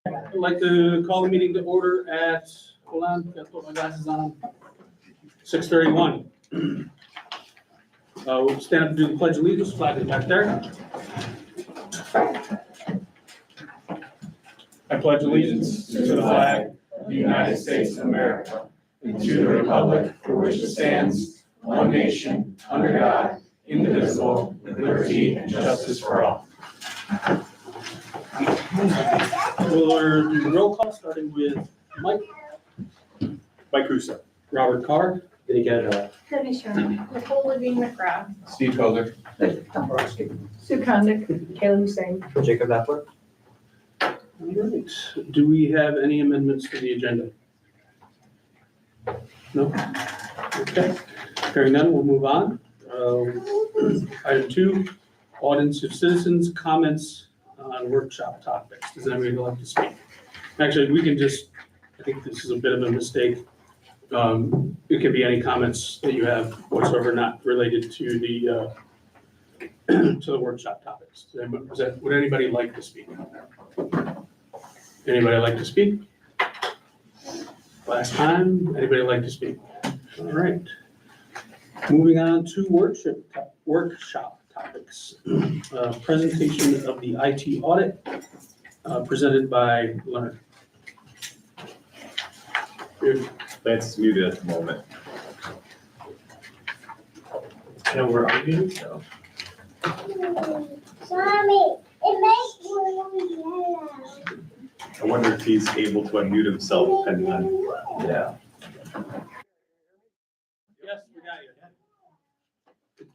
I'd like to call the meeting to order at, hold on, gotta put my glasses on, 6:31. We'll stand up and do the pledge of allegiance, flag is back there. I pledge allegiance to the flag of the United States of America and to the republic for which it stands, one nation, under God, indivisible, with liberty and justice for all. We'll do the roll call, starting with Mike Russo, Robert Carr, Did he get Debbie Sherman, Nicole Levine McGrath, Steve Hozer. Sue Condick, Kayla Hussein. Jacob Appler? All right. Do we have any amendments to the agenda? No? Okay. Hearing none, we'll move on. Item 2, audience of citizens' comments on workshop topics. Does anybody like to speak? Actually, we can just, I think this is a bit of a mistake. It can be any comments that you have whatsoever not related to the to the workshop topics. Would anybody like to speak? Anybody like to speak? Last time, anybody like to speak? All right. Moving on to workshop topics. Presentation of the IT audit presented by Leonard. Lance is muted at the moment. No, we're on mute, so. Mommy, it makes me yellow. I wonder if he's able to unmute himself depending on. Yeah. Yes, we got you.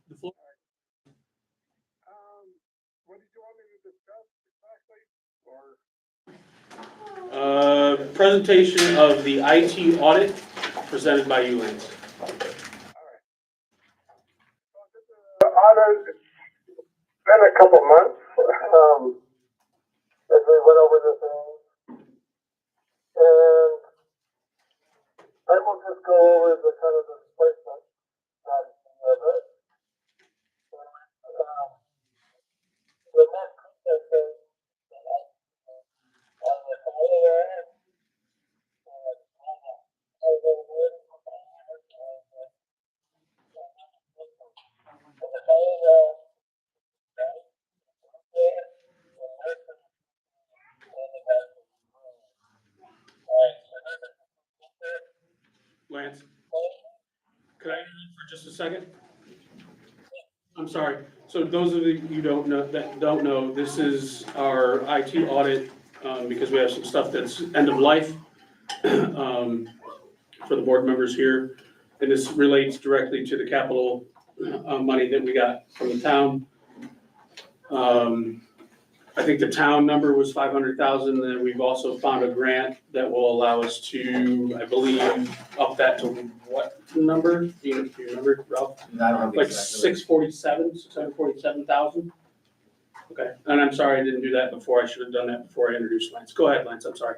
The floor. What did you want me to discuss exactly, or? Presentation of the IT audit presented by you, Lance. The audit, it's been a couple months, as we went over the thing. And I will just go over the kind of displacement of it. The next thing, on the fire, Lance, could I interrupt for just a second? I'm sorry. So those of you who don't know, this is our IT audit because we have some stuff that's end of life for the board members here. And this relates directly to the capital money that we got from the town. I think the town number was 500,000, and we've also found a grant that will allow us to, I believe, up that to what number? Do you remember, Ralph? Like 647,000? Okay, and I'm sorry I didn't do that before. I should have done that before I introduced Lance. Go ahead, Lance, I'm sorry.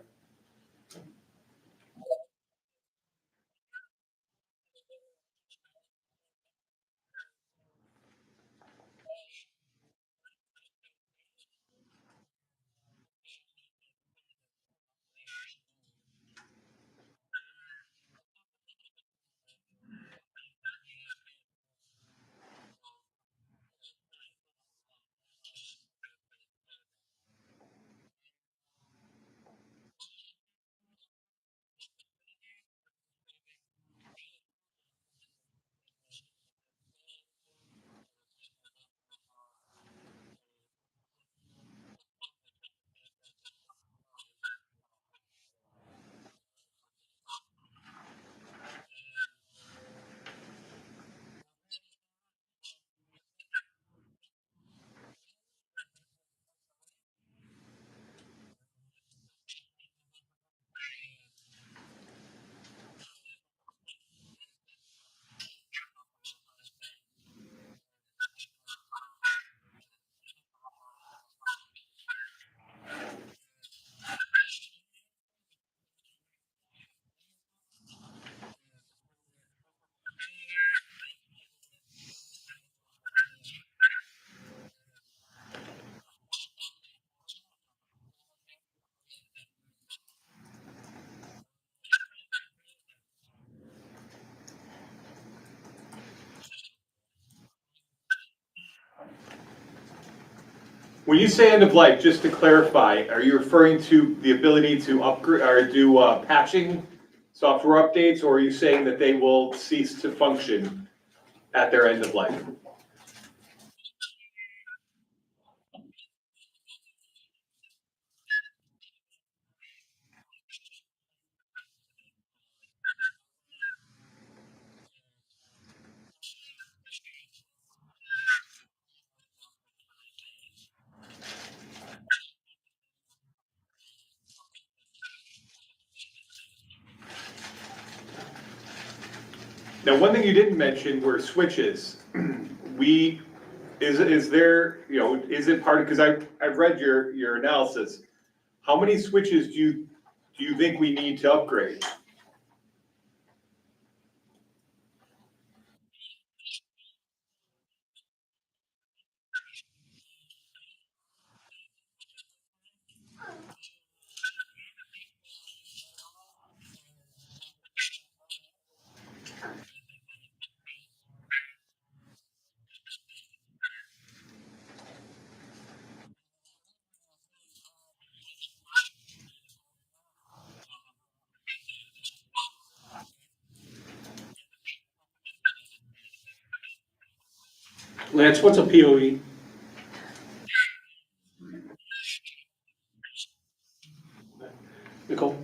When you say end of life, just to clarify, are you referring to the ability to upgrade or do patching, software updates, or are you saying that they will cease to function at their end of life? Now, one thing you didn't mention were switches. Is there, is it part of, because I've read your analysis. How many switches do you think we need to upgrade? Lance, what's a POE? Nicole?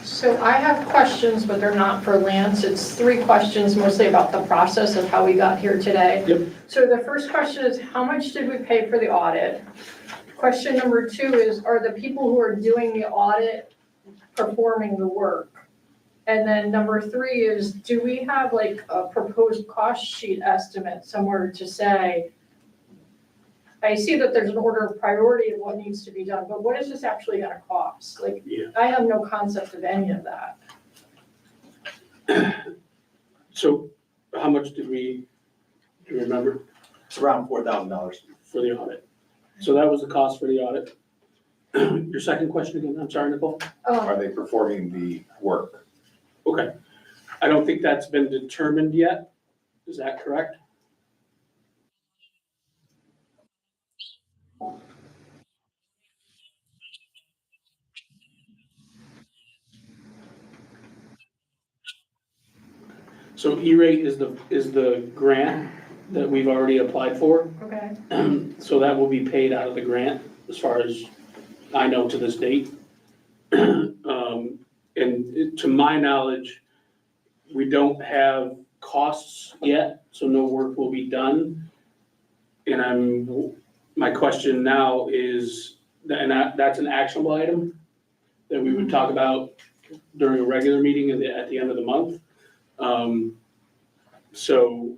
So I have questions, but they're not for Lance. It's 3 questions, mostly about the process of how we got here today. Yep. So the first question is, how much did we pay for the audit? Question number 2 is, are the people who are doing the audit performing the work? And then number 3 is, do we have like a proposed cost sheet estimate somewhere to say, I see that there's an order of priority of what needs to be done, but what is this actually gonna cost? Like, Yeah. I have no concept of any of that. So how much do you remember It's around $4,000. for the audit? So that was the cost for the audit. Your second question again, I'm sorry, Nicole? Are they performing the work? Okay. I don't think that's been determined yet. Is that correct? So E-rate is the grant that we've already applied for. Okay. So that will be paid out of the grant, as far as I know to this date. And to my knowledge, we don't have costs yet, so no work will be done. And my question now is, and that's an actionable item that we would talk about during a regular meeting at the end of the month. So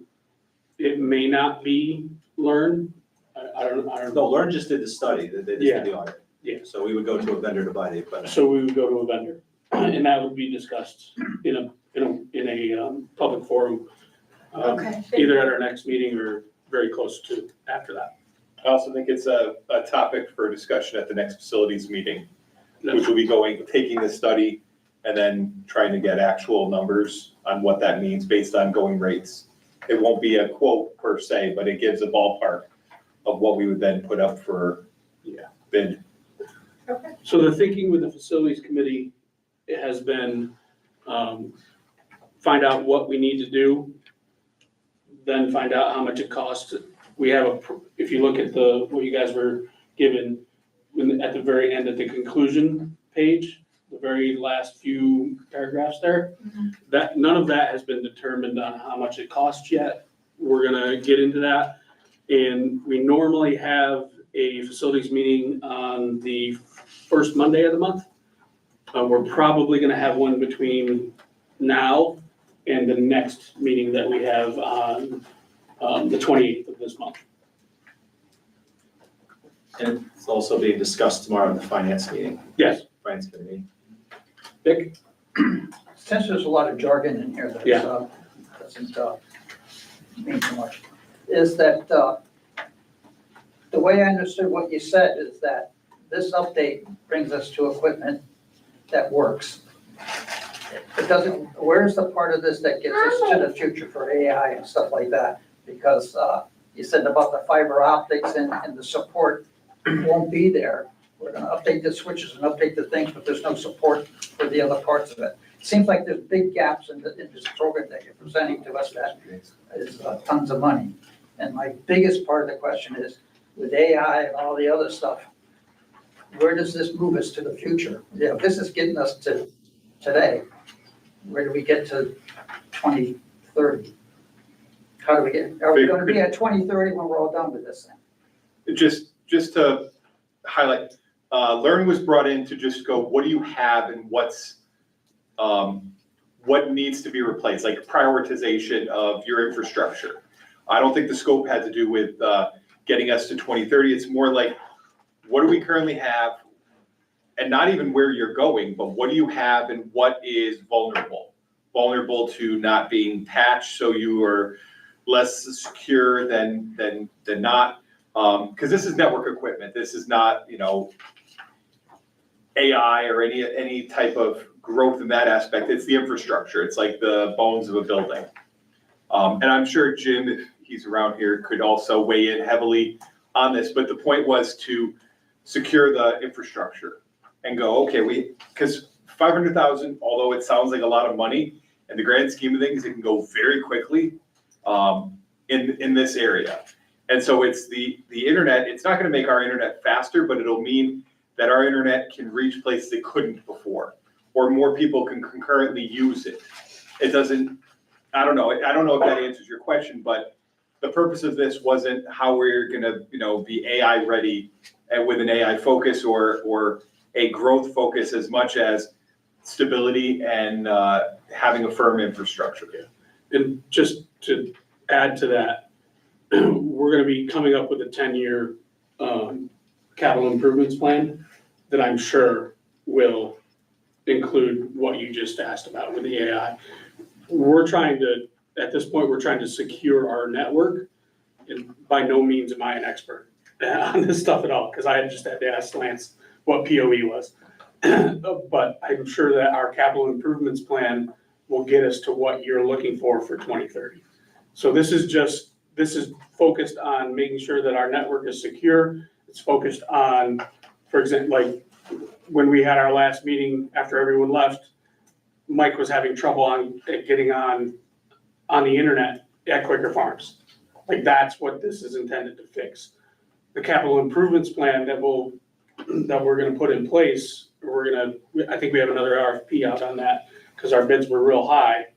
it may not be Learn. I don't No, know. Learn just did the study, they just did the audit. Yeah. So we would go to a vendor to buy the equipment. So we would go to a vendor, and that would be discussed in a public forum, Okay. either at our next meeting or very close to after that. I also think it's a topic for discussion at the next facilities meeting, which will be taking the study and then trying to get actual numbers on what that means based on going rates. It won't be a quote per se, but it gives a ballpark of what we would then put up for bid. Okay. So the thinking with the facilities committee, it has been, find out what we need to do, then find out how much it costs. We have if you look at what you guys were given, at the very end, at the conclusion page, the very last few paragraphs there, that, none of that has been determined on how much it costs yet. We're gonna get into that. And we normally have a facilities meeting on the first Monday of the month. We're probably gonna have one between now and the next meeting that we have on the 28th of this month. And it's also being discussed tomorrow in the finance meeting, Yes, finance committee. Vic? Since there's a lot of jargon in here that Yeah. doesn't mean too much. is that, the way I understood what you said is that this update brings us to equipment that works. It doesn't, where's the part of this that gets us to the future for AI and stuff like that? Because, you said about the fiber optics and the support won't be there. We're gonna update the switches and update the things, but there's no support for the other parts of it. Seems like there's big gaps in this program that you're presenting to us that is tons of money. And my biggest part of the question is, with AI and all the other stuff, where does this move us to the future? You know, this is getting us to today. Where do we get to 2030? How do we get, are we gonna be at 2030 when we're all done with this thing? Just to highlight, Learn was brought in to just go, what do you have and what needs to be replaced, like prioritization of your infrastructure. I don't think the scope had to do with getting us to 2030. It's more like, what do we currently have? And not even where you're going, but what do you have and what is vulnerable? Vulnerable to not being patched, so you are less secure than not. Because this is network equipment. This is not, AI or any type of growth in that aspect. It's the infrastructure. It's like the bones of a building. And I'm sure Jim, if he's around here, could also weigh in heavily on this. But the point was to secure the infrastructure and go, okay, because 500,000, although it sounds like a lot of money, in the grand scheme of things, it can go very quickly in this area. And so it's the internet. It's not going to make our internet faster, but it'll mean that our internet can reach places it couldn't before, or more people can concurrently use it. It doesn't, I don't know if that answers your question, but the purpose of this wasn't how we're gonna, be AI ready and with an AI focus or a growth focus as much as stability and having a firm infrastructure. And just to add to that, we're gonna be coming up with a 10-year capital improvements plan that I'm sure will include what you just asked about with the AI. At this point, we're trying to secure our network. And by no means am I an expert on this stuff at all, because I just had to ask Lance what POE was. But I'm sure that our capital improvements plan will get us to what you're looking for 2030. So this is focused on making sure that our network is secure. It's focused on, for example, like when we had our last meeting after everyone left, Mike was having trouble getting on the internet at Quaker Farms. Like, that's what this is intended to fix. The capital improvements plan that we're gonna put in place, I think we have another RFP out on that because our bids were real high.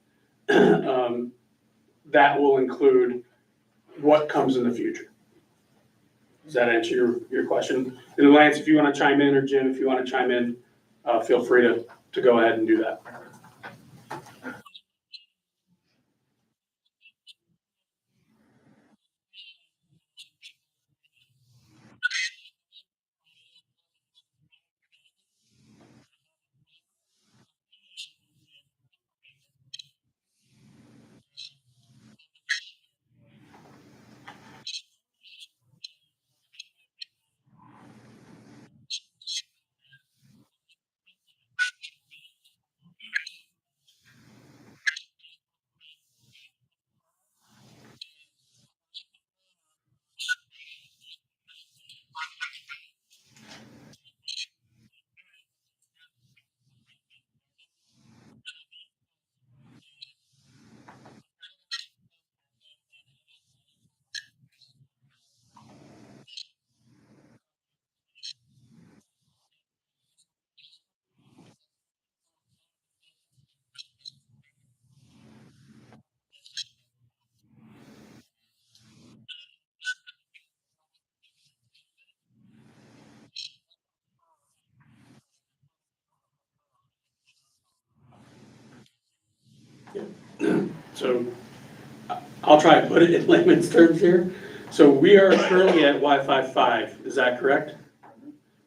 That will include what comes in the future. Does that answer your question? And Lance, if you want to chime in, or Jim, if you want to chime in, feel free to go ahead and do that. So I'll try to put it in layman's terms here. So we are currently at Wi-Fi 5, is that correct?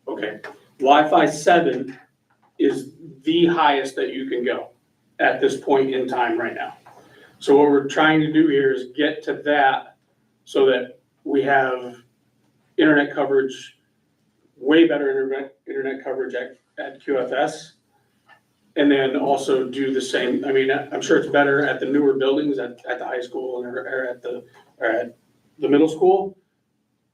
Okay. Wi-Fi 7 is the highest that you can go at this point in time right now. So what we're trying to do here is get to that so that we have internet coverage, way better internet coverage at QFS. And then also do the same, I mean, I'm sure it's better at the newer buildings at the high school or at the middle school.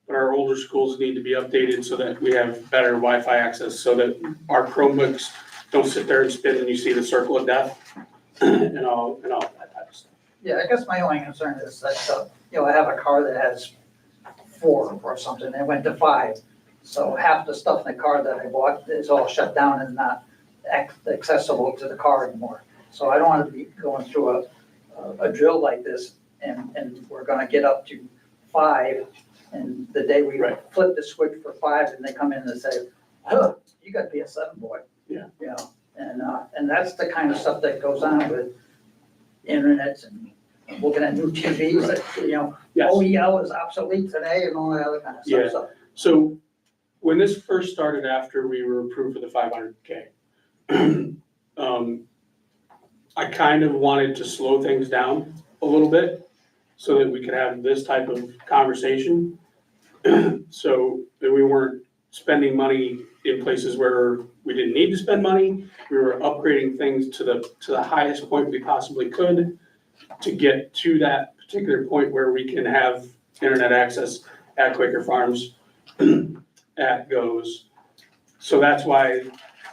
But our older schools need to be updated so that we have better Wi-Fi access, so that our Chromebooks don't sit there and spin and you see the circle of death and all that type of stuff. Yeah, I guess my only concern is that, I have a car that has 4 or something, and it went to 5. So half the stuff in the car that I bought is all shut down and not accessible to the car anymore. So I don't want to be going through a drill like this, and we're gonna get up to 5, and the day we Right. flip the switch for 5, and they come in and say, oh, you gotta be a 7, boy. Yeah. You know, and that's the kind of stuff that goes on with internets and looking at new TVs, that, Yes. OEL is obsolete today and all that other kind of Yeah. stuff. So when this first started after we were approved for the 500K, I kind of wanted to slow things down a little bit so that we could have this type of conversation. So that we weren't spending money in places where we didn't need to spend money. We were upgrading things to the highest point we possibly could to get to that particular point where we can have internet access at Quaker Farms, at GOES. So that's why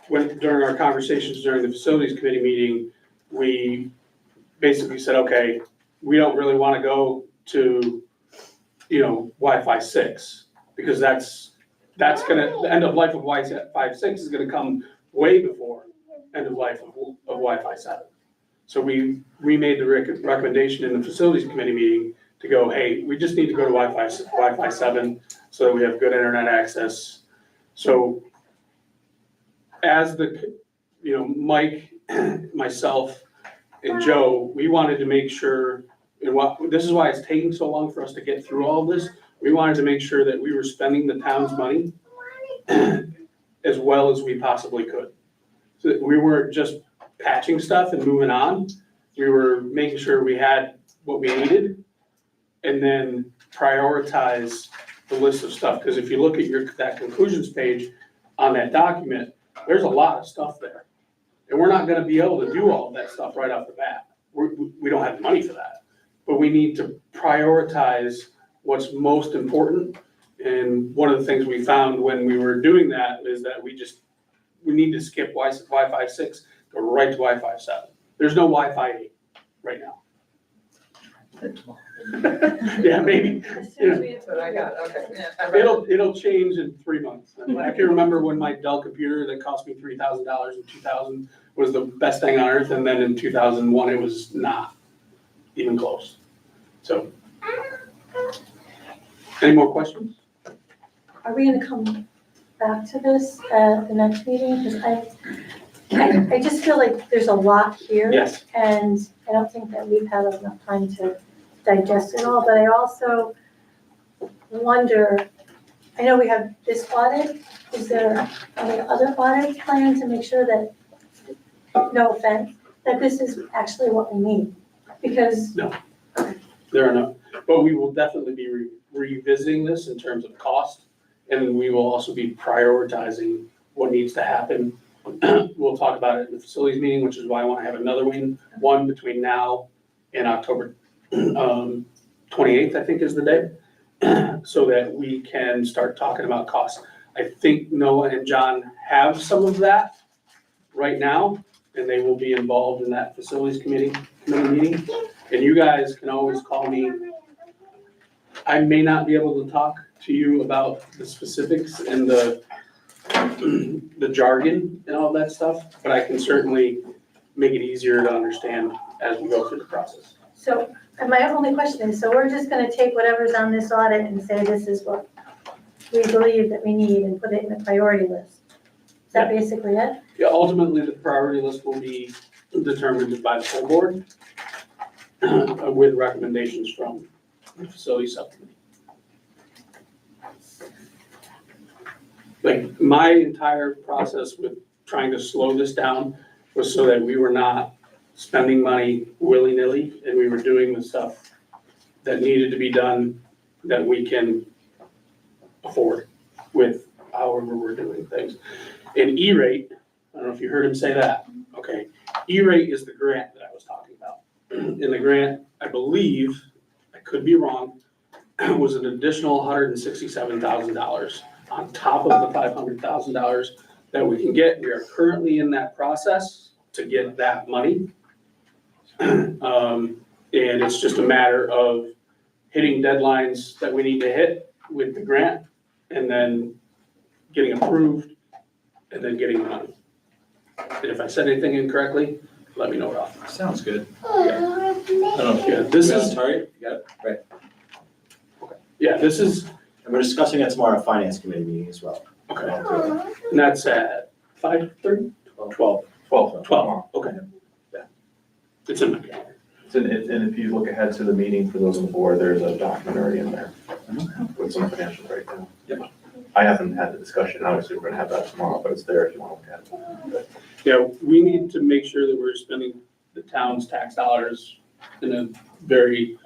during our conversations during the facilities committee meeting, we basically said, okay, we don't really want to go to, Wi-Fi 6, because that's gonna, the end of life of Wi-Fi 6 is gonna come way before end of life of Wi-Fi 7. So we made the recommendation in the facilities committee meeting to go, hey, we just need to go to Wi-Fi 7 so that we have good internet access. So as Mike, myself, and Joe, we wanted to make sure, this is why it's taking so long for us to get through all of this. We wanted to make sure that we were spending the town's money as well as we possibly could. So that we weren't just patching stuff and moving on. We were making sure we had what we needed and then prioritize the list of stuff. Because if you look at that conclusions page on that document, there's a lot of stuff there. And we're not gonna be able to do all of that stuff right off the bat. We don't have the money for that. But we need to prioritize what's most important. And one of the things we found when we were doing that is that we need to skip Wi-Fi 6, go right to Wi-Fi 7. There's no Wi-Fi 8 right now. Yeah, maybe. As soon as we But I got, okay. Yeah, I read it. It'll change in 3 months. I can remember when my Dell computer that cost me $3,000 in 2000 was the best thing on earth, and then in 2001, it was not even close. So, any more questions? Are we gonna come back to this at the next meeting? Because I just feel like there's a lot here. Yes. And I don't think that we've had enough time to digest it all, but I also wonder, I know we have this audit, is there any other audits planned to make sure that, no offense, that this is actually what we need? Because, There are no, but we will definitely be revisiting this in terms of cost, and we will also be prioritizing what needs to happen. We'll talk about it in the facilities meeting, which is why I want to have another one between now and October 28th, I think is the day, so that we can start talking about costs. I think Noah and John have some of that right now, and they will be involved in that facilities committee meeting. And you guys can always call me. I may not be able to talk to you about the specifics and the jargon and all that stuff, but I can certainly make it easier to understand as we go through the process. so, and my only question is, so we're just gonna take whatever's on this audit and say this is what we believe that we need and put it in the priority list? Is that basically it? Yeah, ultimately, the priority list will be determined by the full board with recommendations from the facility subcommittee. Like, my entire process with trying to slow this down was so that we were not spending money willy-nilly, and we were doing the stuff that needed to be done that we can afford with however we're doing things. And E-rate, I don't know if you heard him say that, okay? E-rate is the grant that I was talking about. And the grant, I believe, I could be wrong, was an additional $167,000 on top of the $500,000 that we can get. We are currently in that process to get that money. And it's just a matter of hitting deadlines that we need to hit with the grant and then getting approved and then getting the money. And if I said anything incorrectly, let me know, Ralph. Sounds good. Oh, I don't know if Yeah, this is, Sorry, you got it, right. yeah, this is, And we're discussing it tomorrow at Finance Committee meeting as well. okay, and that's at 5:30? 12. 12, okay. Yeah. It's in my calendar. And if you look ahead to the meeting for those on the board, there's a document already in there with some financial breakdown. Yep. I haven't had the discussion, obviously, we're gonna have that tomorrow, but it's there if you wanna look at it. Yeah, we need to make sure that we're spending the town's tax dollars in a very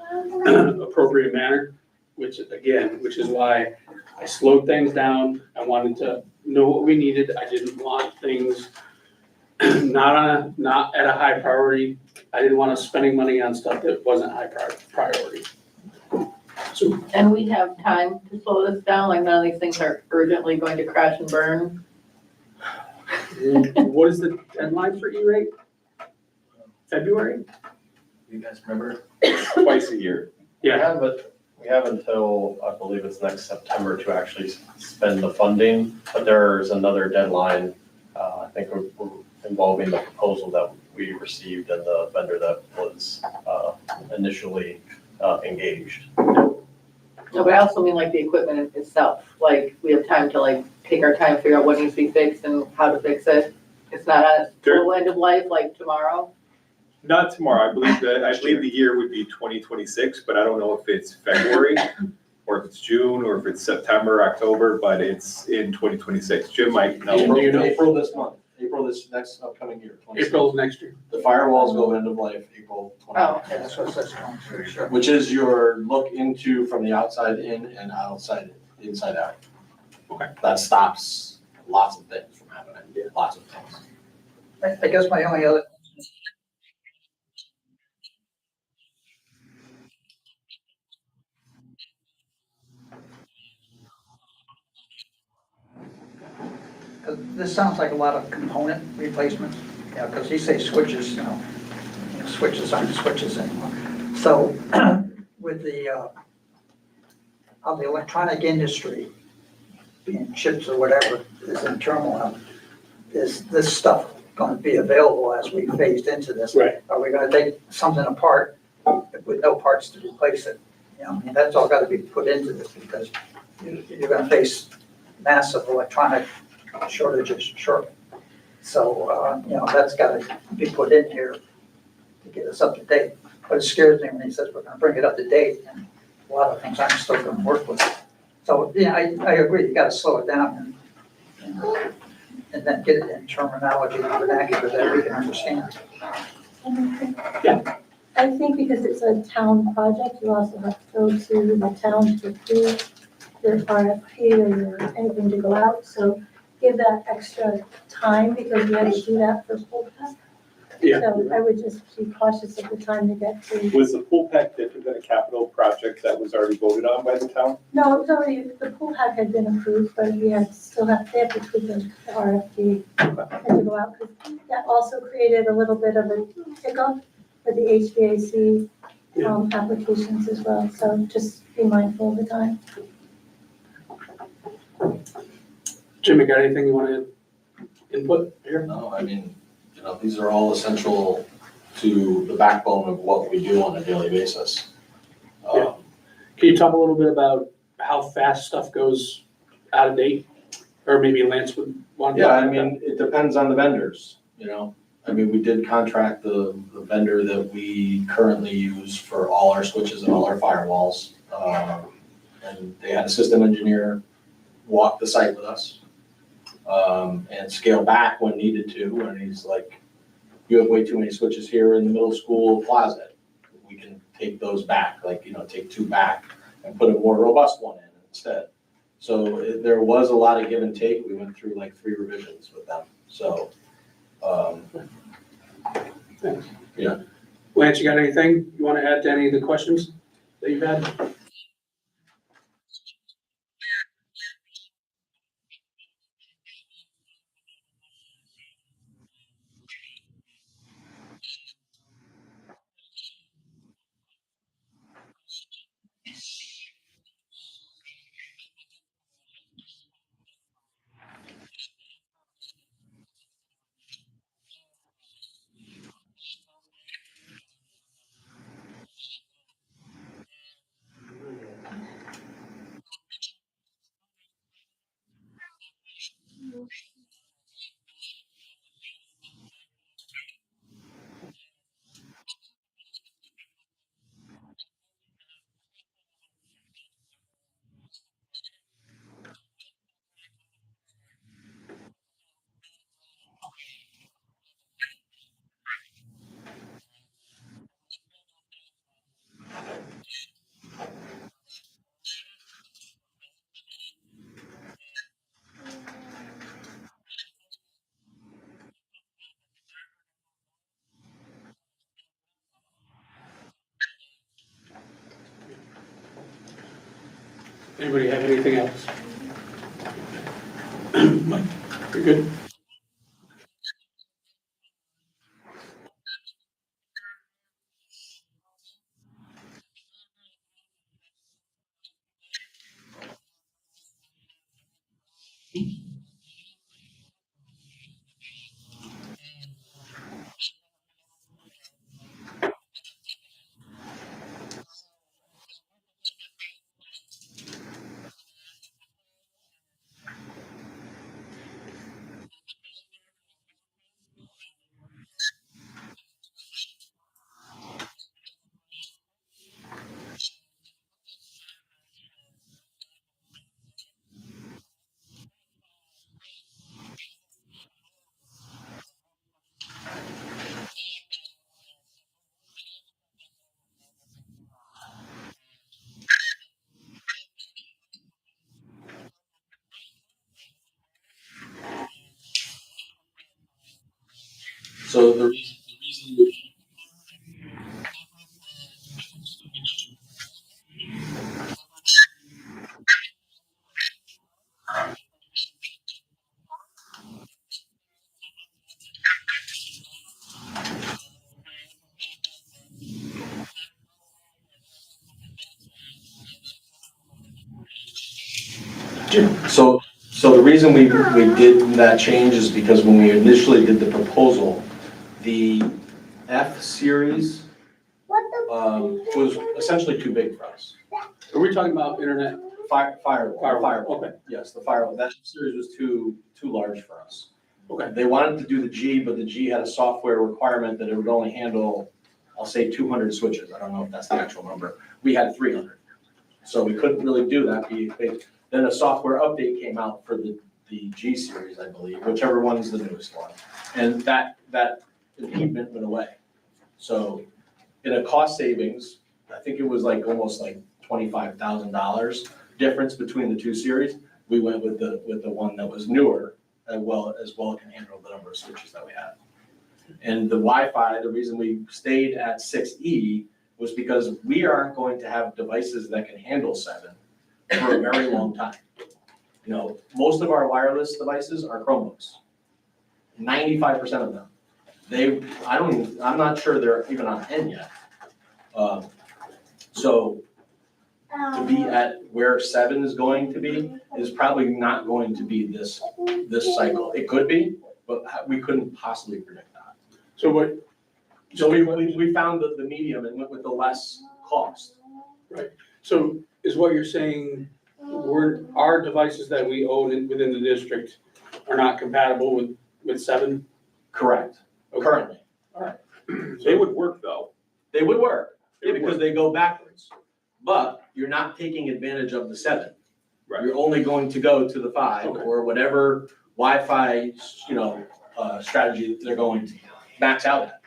appropriate manner, which is why I slowed things down. I wanted to know what we needed. I didn't want things not at a high priority. I didn't want us spending money on stuff that wasn't high priority. So, And we have time to slow this down, like none of these things are urgently going to crash and burn. what is the deadline for E-rate? February? You guys remember? Twice a year. Yeah, We have until, I believe it's next September to actually spend the funding, but there's another deadline, I think we're involving the proposal that we received and the vendor that was initially engaged. No, but I also mean like the equipment itself, like we have time to like take our time, figure out what needs to be fixed and how to fix it. It's not a full end of life like tomorrow. Not tomorrow. I believe the year would be 2026, but I don't know if it's February or if it's June or if it's September, October, but it's in 2026. Jim might know. April this month, April this next upcoming year. 26. April of next year. The firewalls go end of life April 20. Oh, Yeah, that's what it says, for sure. Which is your look into from the outside in and outside, inside out. Okay. That stops lots of things from happening, lots of things. I guess my only other. This sounds like a lot of component replacements, because you say switches, switches aren't switches anymore. So with the, how the electronic industry, being chips or whatever, is in turmoil, is this stuff going to be available as we phased into this? Right. Are we going to take something apart with no parts to replace it? I mean, that's all got to be put into this because you're going to face massive electronic shortages shortly. So, that's got to be put in here to get us up to date. But it scares me when he says we're going to bring it up to date and a lot of things I'm still going to work with. So, yeah, I agree, you got to slow it down and then get it in terminology and vernacular that we can understand. I think because it's a town project, you also have to go to the town to approve your RFP or your anything to go out, so give that extra time because we had to do that for pool pack. Yeah. So I would just be cautious of the time to get to. Was the pool pack different than a capital project that was already voted on by the town? No, it was already, the pool pack had been approved, but we had they have to tweak the RFP and to go out. 'Cause that also created a little bit of a hiccup for the HVAC applications as well, so just be mindful of the time. Jimmy, got anything you want to input here? No, I mean, these are all essential to the backbone of what we do on a daily basis. Yeah. Can you talk a little bit about how fast stuff goes out of date? Or maybe Lance would want to. Yeah, I mean, it depends on the vendors, I mean, we did contract the vendor that we currently use for all our switches and all our firewalls. And they had a system engineer walk the site with us, and scale back when needed to. And he's like, you have way too many switches here in the middle school closet. We can take those back, take two back and put a more robust one in instead. So there was a lot of give and take. We went through like 3 revisions with them, so. Thanks. Yeah. Lance, you got anything you want to add to any of the questions that you've had? Anybody have anything else? Mike, you're good? So the reason So the reason we did that change is because when we initially did the proposal, the F series was essentially too big for us. Are we talking about internet? Firewall. Okay. Yes, the firewall. That series was too large for us. Okay. They wanted to do the G, but the G had a software requirement that it would only handle, I'll say 200 switches. I don't know if that's the actual number. We had 300. So we couldn't really do that. Then a software update came out for the G series, I believe, whichever one's the newest one. And that impediment went away. So in a cost savings, I think it was like almost like $25,000 difference between the 2 series. We went with the one that was newer, as well can handle the number of switches that we had. And the Wi-Fi, the reason we stayed at 6E was because we aren't going to have devices that can handle 7 for a very long time. You know, most of our wireless devices are Chromebooks. 95% of them. I'm not sure they're even on N yet. So to be at where 7 is going to be is probably not going to be this cycle. It could be, but we couldn't possibly predict that. So what, So we found the medium and went with the less cost. so is what you're saying, our devices that we own within the district are not compatible with 7? Correct, Okay. currently. They would work though. They would work, They would because work. they go backwards. But you're not taking advantage of the 7. Right. You're only going to go to the 5 Okay. or whatever Wi-Fi, strategy they're going to max out at.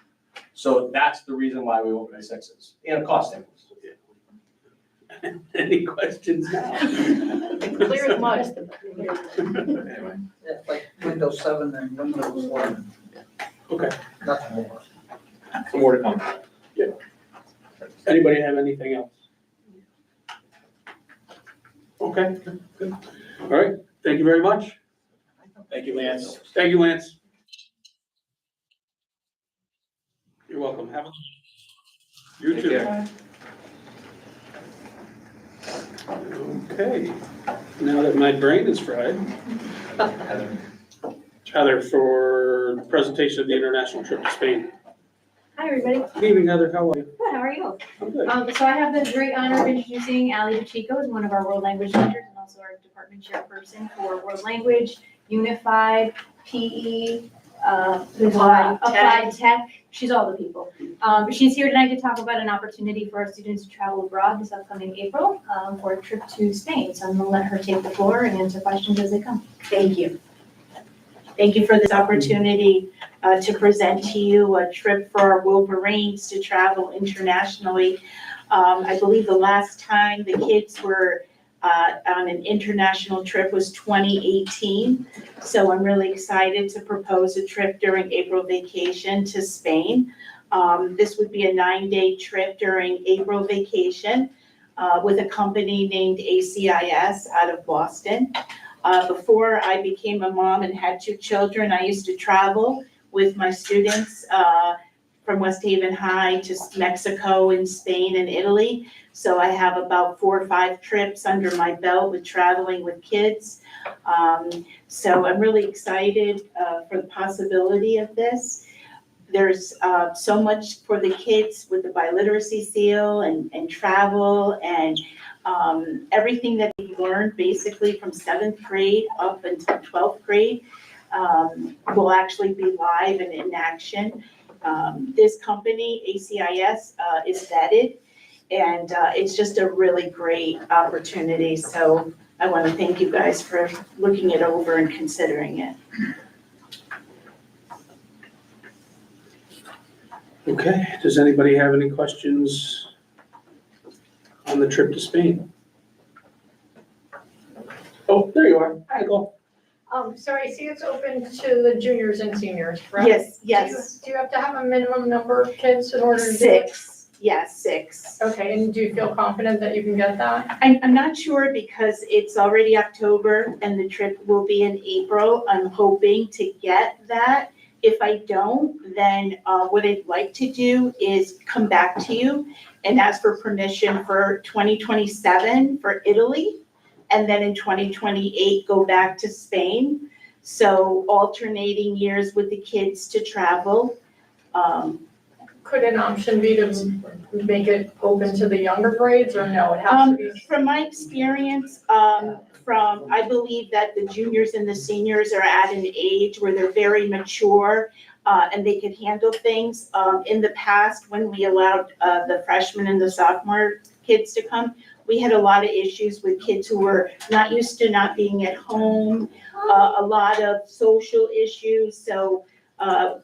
So that's the reason why we went with 6s, and cost savings. Any questions now? Clear as mud. Anyway, It's like Windows 7 and Windows 11, Okay, nothing more. so more to come. anybody have anything else? Okay, good. All right, thank you very much. Thank you, Lance. Thank you, Lance. You're welcome. Have a. You Take too. care. Okay, now that my brain is fried, Heather, for the presentation of the international trip to Spain. Hi, everybody. Good evening, Heather, how are you? Good, how are you? I'm good. So I have the great honor of introducing Ali Pacheco as one of our world language teachers and also our department chairperson for world language, unified, PE, applied tech. She's all the people. She's here tonight to talk about an opportunity for our students to travel abroad this upcoming April for a trip to Spain. So I'm gonna let her take the floor and answer questions as they come. Thank you. Thank you for this opportunity to present to you a trip for our Wolverines to travel internationally. I believe the last time the kids were on an international trip was 2018. So I'm really excited to propose a trip during April vacation to Spain. This would be a 9-day trip during April vacation with a company named ACIS out of Boston. Before I became a mom and had 2 children, I used to travel with my students from West Haven High to Mexico and Spain and Italy. So I have about 4 or 5 trips under my belt with traveling with kids. So I'm really excited for the possibility of this. There's so much for the kids with the biliteracy seal and travel and everything that we learned basically from 7th grade up until 12th grade will actually be live and in action. This company, ACIS, is vetted, and it's just a really great opportunity. So I want to thank you guys for looking it over and considering it. Okay, does anybody have any questions on the trip to Spain? Oh, there you are. Hi, go. So I see it's open to the juniors and seniors, correct? Yes. Do you have to have a minimum number of kids in order to do it? 6. Yes, 6. Okay, and do you feel confident that you can get that? I'm not sure because it's already October and the trip will be in April. I'm hoping to get that. If I don't, then what I'd like to do is come back to you and ask for permission for 2027 for Italy. And then in 2028, go back to Spain. So alternating years with the kids to travel. Could an option be to make it open to the younger grades or no, it has to be? From my experience, I believe that the juniors and the seniors are at an age where they're very mature and they could handle things. In the past, when we allowed the freshmen and the sophomore kids to come, we had a lot of issues with kids who were not used to not being at home, a lot of social issues. So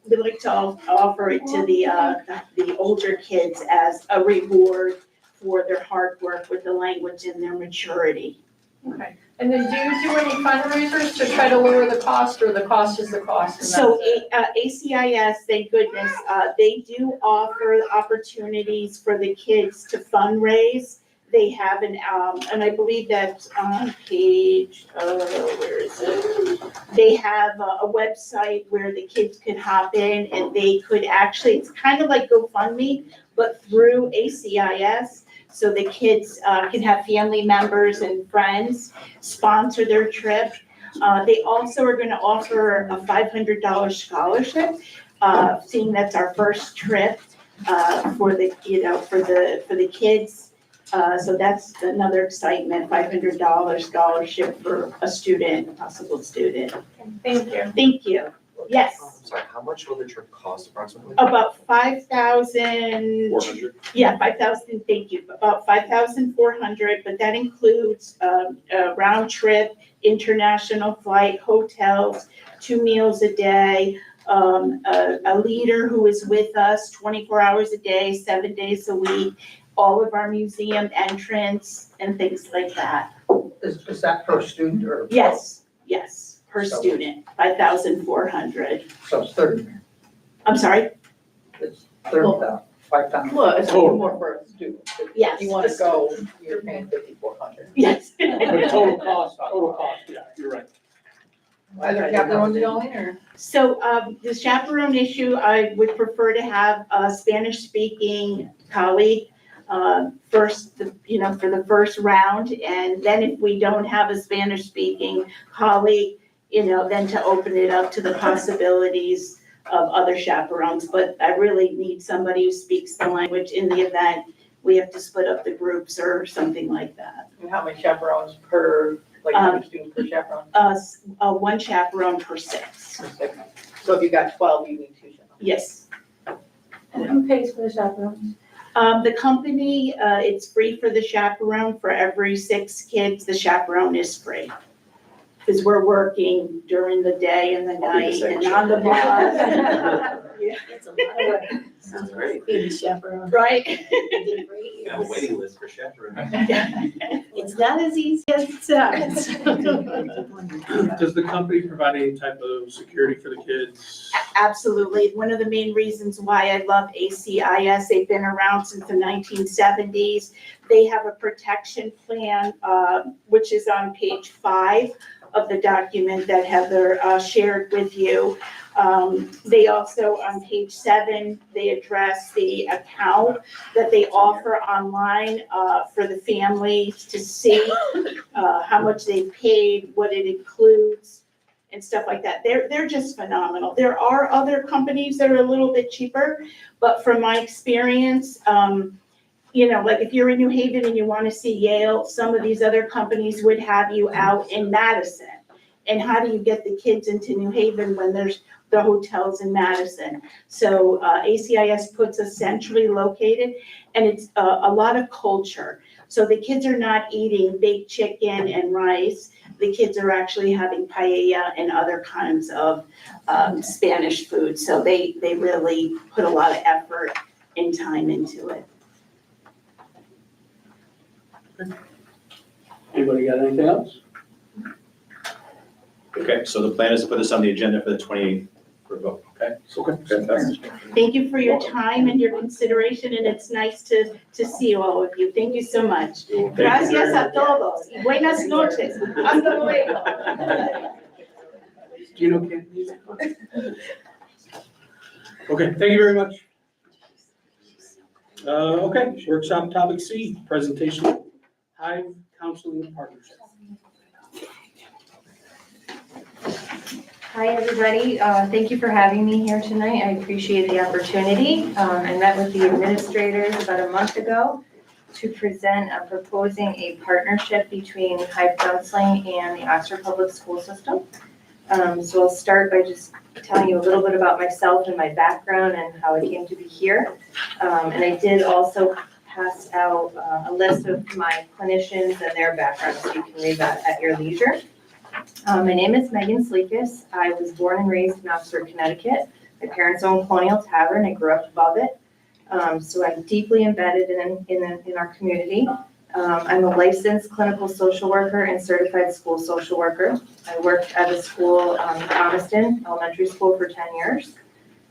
we'd like to offer it to the older kids as a reward for their hard work with the language and their maturity. Okay, and then do you do any fundraisers to try to lower the cost, or the cost is the cost? and So that's it? ACIS, thank goodness, they do offer opportunities for the kids to fundraise. They have and I believe that's on page, where is it? They have a website where the kids could hop in and they could actually, it's kind of like GoFundMe, but through ACIS. So the kids can have family members and friends sponsor their trip. They also are going to offer a $500 scholarship, seeing that's our first trip for the kids. So that's another excitement, $500 scholarship for a student, a possible student. Thank you. Thank you. Yes, I'm sorry, how much will the trip cost approximately? about 5,000. 400? Yeah, 5,000, thank you, about 5,400, but that includes a round trip, international flight, hotels, 2 meals a day, a leader who is with us 24 hours a day, 7 days a week, all of our museum entrance and things like that. Is that per student or? Yes, per So- student, 5,400. So it's 30, I'm sorry? it's 30,000, 5,000. Well, it's Total. more for a student. Yes. If you wanna go, you're paying 5,400. Yes. But total cost, yeah, you're right. Are there chaperones going or? So the chaperone issue, I would prefer to have a Spanish-speaking colleague first, for the first round. And then if we don't have a Spanish-speaking colleague, then to open it up to the possibilities of other chaperones. But I really need somebody who speaks the language in the event we have to split up the groups or something like that. And how many chaperones per, like how many students per chaperone? One chaperone per 6. So if you got 12, you need 2 chaperones. Yes. And who pays for the chaperones? The company, it's free for the chaperone. For every 6 kids, the chaperone is free. Because we're working during the day and the I'll be the night second and on the bus. That's a lot of work. Sounds great. Being a chaperone. Right? You did great. We have a waiting list for chaperones. It's not as easy as it sounds. Does the company provide any type of security for the kids? Absolutely. One of the main reasons why I love ACIS, they've been around since the 1970s. They have a protection plan, which is on page 5 of the document that Heather shared with you. They also, on page 7, they address the account that they offer online for the families to see how much they paid, what it includes, and stuff like that. They're just phenomenal. There are other companies that are a little bit cheaper, but from my experience, like if you're in New Haven and you want to see Yale, some of these other companies would have you out in Madison. And how do you get the kids into New Haven when there's the hotels in Madison? So ACIS puts us centrally located, and it's a lot of culture. So the kids are not eating baked chicken and rice. The kids are actually having paella and other kinds of Spanish food. So they really put a lot of effort and time into it. Anybody got anything else? Okay, so the plan is to put this on the agenda for the 28th for vote, okay? Okay. Fantastic. Thank you for your time and your consideration, and it's nice to see all of you. Thank you so much. Gracias a todos. Y buenas noches. Hasta luego. Do you know Cantonese? Okay, thank you very much. Okay, workshop topic C, presentation, Hive Counseling Partnership. Hi, everybody. Thank you for having me here tonight. I appreciate the opportunity. I met with the administrators about a month ago to present proposing a partnership between Hive Counseling and the Oxford Public School System. So I'll start by just telling you a little bit about myself and my background and how I came to be here. And I did also pass out a list of my clinicians and their backgrounds, so you can read that at your leisure. My name is Megan Sleekus. I was born and raised in Oxford, Connecticut. My parents owned Colonial Tavern. I grew up above it. So I'm deeply embedded in our community. I'm a licensed clinical social worker and certified school social worker. I worked at a school, Thomaston Elementary School, for 10 years.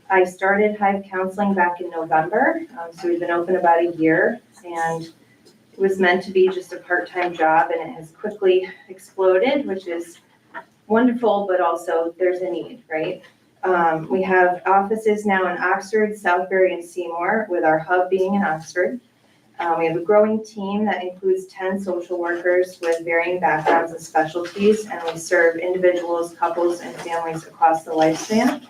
I started Hive Counseling back in November, so we've been open about a year, and it was meant to be just a part-time job, and it has quickly exploded, which is wonderful, but also there's a need, right? We have offices now in Oxford, Southbury, and Seymour, with our hub being in Oxford. We have a growing team that includes 10 social workers with varying backgrounds and specialties, and we serve individuals, couples, and families across the lifespan,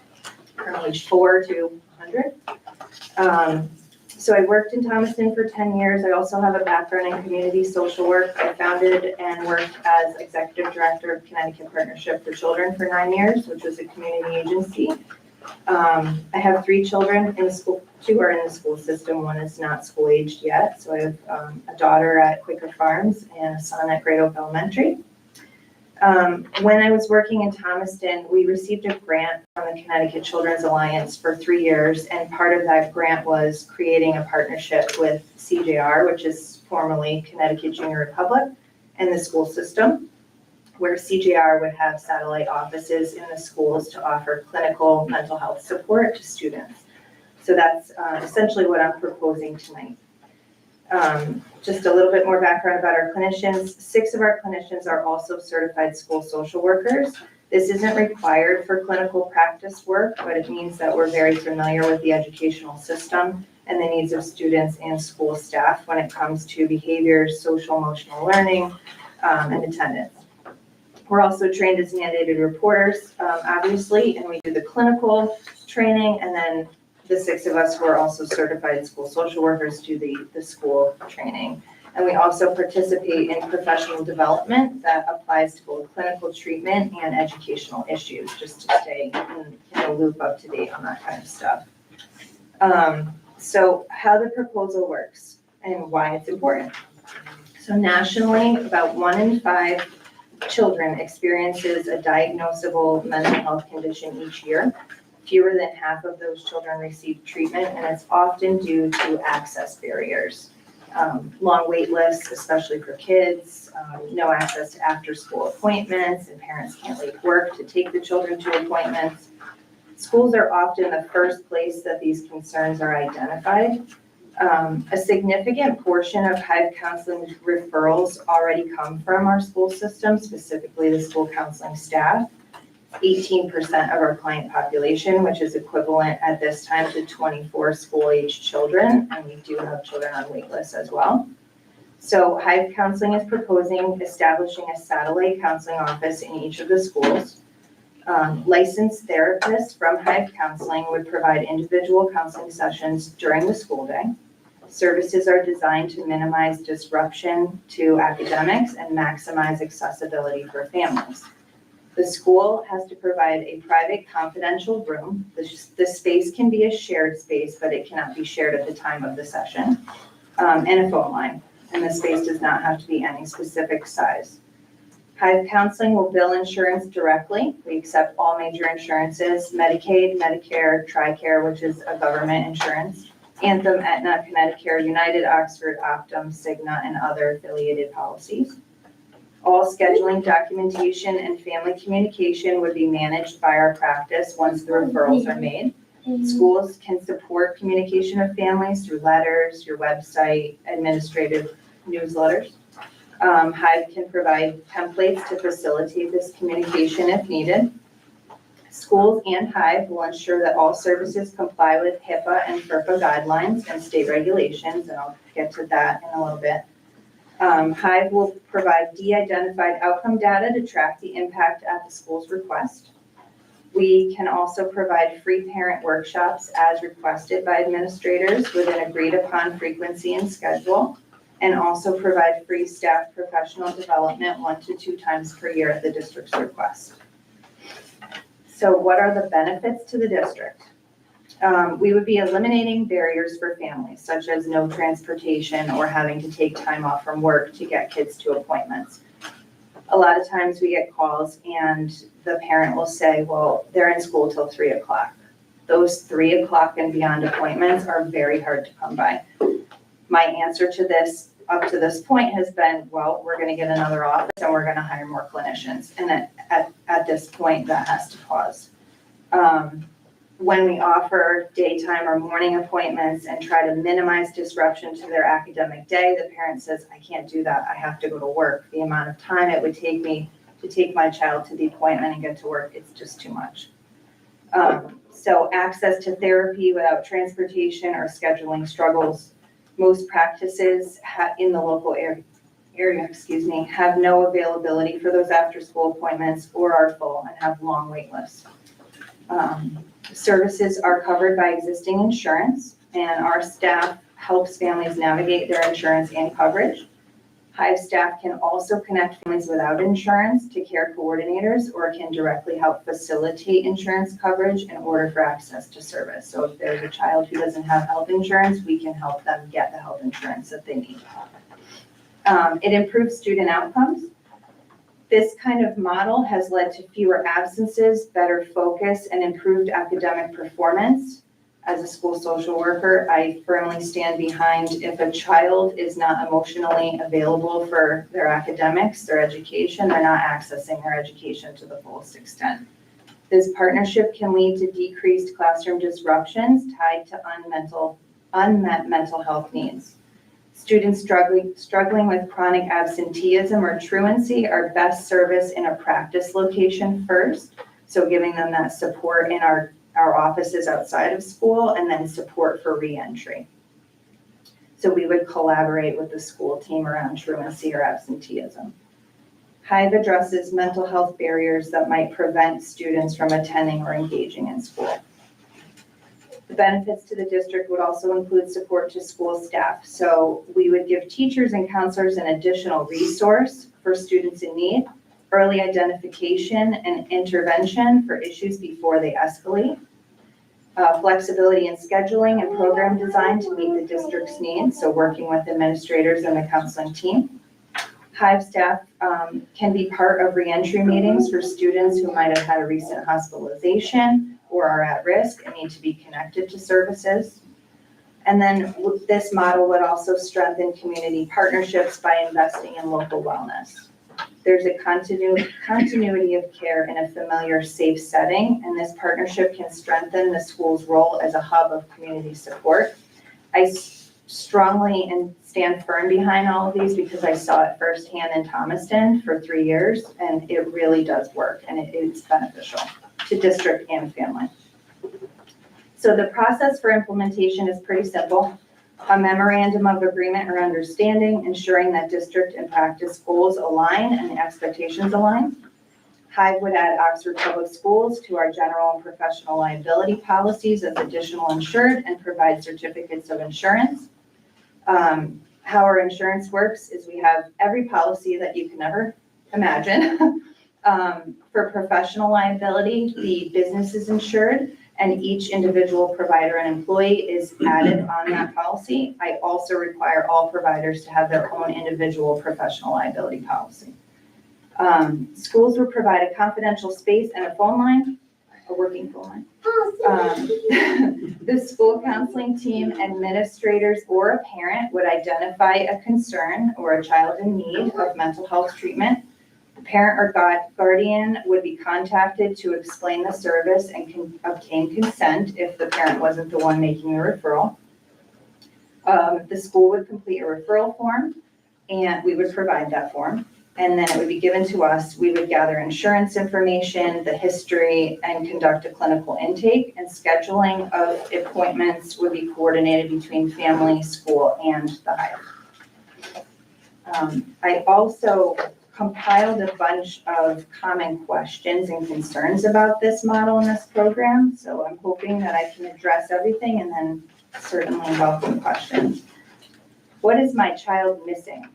from age 4 to 100. So I worked in Thomaston for 10 years. I also have a background in community social work. I founded and worked as executive director of Connecticut Partnership for Children for 9 years, which was a community agency. I have 3 children in school. 2 are in the school system. 1 is not school aged yet. So I have a daughter at Quaker Farms and a son at Great Oak Elementary. When I was working in Thomaston, we received a grant from the Connecticut Children's Alliance for 3 years, and part of that grant was creating a partnership with CJR, which is formerly Connecticut Junior Republic, and the school system, where CJR would have satellite offices in the schools to offer clinical mental health support to students. So that's essentially what I'm proposing tonight. Just a little bit more background about our clinicians. 6 of our clinicians are also certified school social workers. This isn't required for clinical practice work, but it means that we're very familiar with the educational system and the needs of students and school staff when it comes to behaviors, social emotional learning, and attendance. We're also trained as mandated reporters, obviously, and we do the clinical training, and then the 6 of us who are also certified school social workers do the school training. And we also participate in professional development that applies to both clinical treatment and educational issues, just to stay in the loop up to date on that kind of stuff. So how the proposal works and why it's important. So nationally, about 1 in 5 children experiences a diagnosable mental health condition each year. Fewer than half of those children receive treatment, and it's often due to access barriers. Long wait lists, especially for kids, no access to after-school appointments, and parents can't leave work to take the children to appointments. Schools are often the first place that these concerns are identified. A significant portion of Hive counseling referrals already come from our school system, specifically the school counseling staff. 18% of our client population, which is equivalent at this time to 24 school-aged children, and we do have children on wait lists as well. So Hive Counseling is proposing establishing a satellite counseling office in each of the schools. Licensed therapists from Hive Counseling would provide individual counseling sessions during the school day. Services are designed to minimize disruption to academics and maximize accessibility for families. The school has to provide a private confidential room. The space can be a shared space, but it cannot be shared at the time of the session, and a phone line. And the space does not have to be any specific size. Hive Counseling will bill insurance directly. We accept all major insurances, Medicaid, Medicare, TRICARE, which is a government insurance, Anthem, Aetna, Connecticut, United, Oxford, Optum, Cigna, and other affiliated policies. All scheduling, documentation, and family communication would be managed by our practice once the referrals are made. Schools can support communication of families through letters, your website, administrative newsletters. Hive can provide templates to facilitate this communication if needed. Schools and Hive will ensure that all services comply with HIPAA and FERPA guidelines and state regulations, and I'll get to that in a little bit. Hive will provide de-identified outcome data to track the impact at the school's request. We can also provide free parent workshops as requested by administrators with an agreed upon frequency and schedule, and also provide free staff professional development 1 to 2 times per year at the district's request. So what are the benefits to the district? We would be eliminating barriers for families, such as no transportation or having to take time off from work to get kids to appointments. A lot of times we get calls and the parent will say, well, they're in school till 3 o'clock. Those 3 o'clock and beyond appointments are very hard to come by. My answer to this up to this point has been, well, we're going to get another office and we're going to hire more clinicians. And at this point, that has to pause. When we offer daytime or morning appointments and try to minimize disruption to their academic day, the parent says, I can't do that. I have to go to work. The amount of time it would take me to take my child to the appointment and get to work, it's just too much. So access to therapy without transportation or scheduling struggles. Most practices in the local area, have no availability for those after-school appointments or are full and have long wait lists. Services are covered by existing insurance, and our staff helps families navigate their insurance and coverage. Hive staff can also connect families without insurance to care coordinators or can directly help facilitate insurance coverage in order for access to service. So if there's a child who doesn't have health insurance, we can help them get the health insurance that they need. It improves student outcomes. This kind of model has led to fewer absences, better focus, and improved academic performance. As a school social worker, I firmly stand behind if a child is not emotionally available for their academics, their education, they're not accessing their education to the fullest extent. This partnership can lead to decreased classroom disruptions tied to unmet mental health needs. Students struggling with chronic absenteeism or truancy are best serviced in a practice location first, so giving them that support in our offices outside of school, and then support for reentry. So we would collaborate with the school team around truancy or absenteeism. Hive addresses mental health barriers that might prevent students from attending or engaging in school. The benefits to the district would also include support to school staff. So we would give teachers and counselors an additional resource for students in need, early identification and intervention for issues before they escalate, flexibility in scheduling and program design to meet the district's needs, so working with administrators and the counseling team. Hive staff can be part of reentry meetings for students who might have had a recent hospitalization or are at risk and need to be connected to services. And then this model would also strengthen community partnerships by investing in local wellness. There's a continuity of care in a familiar, safe setting, and this partnership can strengthen the school's role as a hub of community support. I strongly and stand firm behind all of these because I saw it firsthand in Thomaston for 3 years, and it really does work, and it's beneficial to district and family. So the process for implementation is pretty simple. A memorandum of agreement or understanding, ensuring that district and practice goals align and expectations align. Hive would add Oxford Public Schools to our general and professional liability policies as additional insured and provide certificates of insurance. How our insurance works is we have every policy that you can ever imagine. For professional liability, the business is insured, and each individual provider and employee is added on that policy. I also require all providers to have their own individual professional liability policy. Schools will provide a confidential space and a phone line, a working phone line. The school counseling team, administrators, or a parent would identify a concern or a child in need of mental health treatment. The parent or guardian would be contacted to explain the service and can obtain consent if the parent wasn't the one making the referral. The school would complete a referral form, and we would provide that form, and then it would be given to us. We would gather insurance information, the history, and conduct a clinical intake, and scheduling of appointments would be coordinated between family, school, and the Hive. I also compiled a bunch of common questions and concerns about this model and this program. So I'm hoping that I can address everything and then certainly welcome questions. What is my child missing?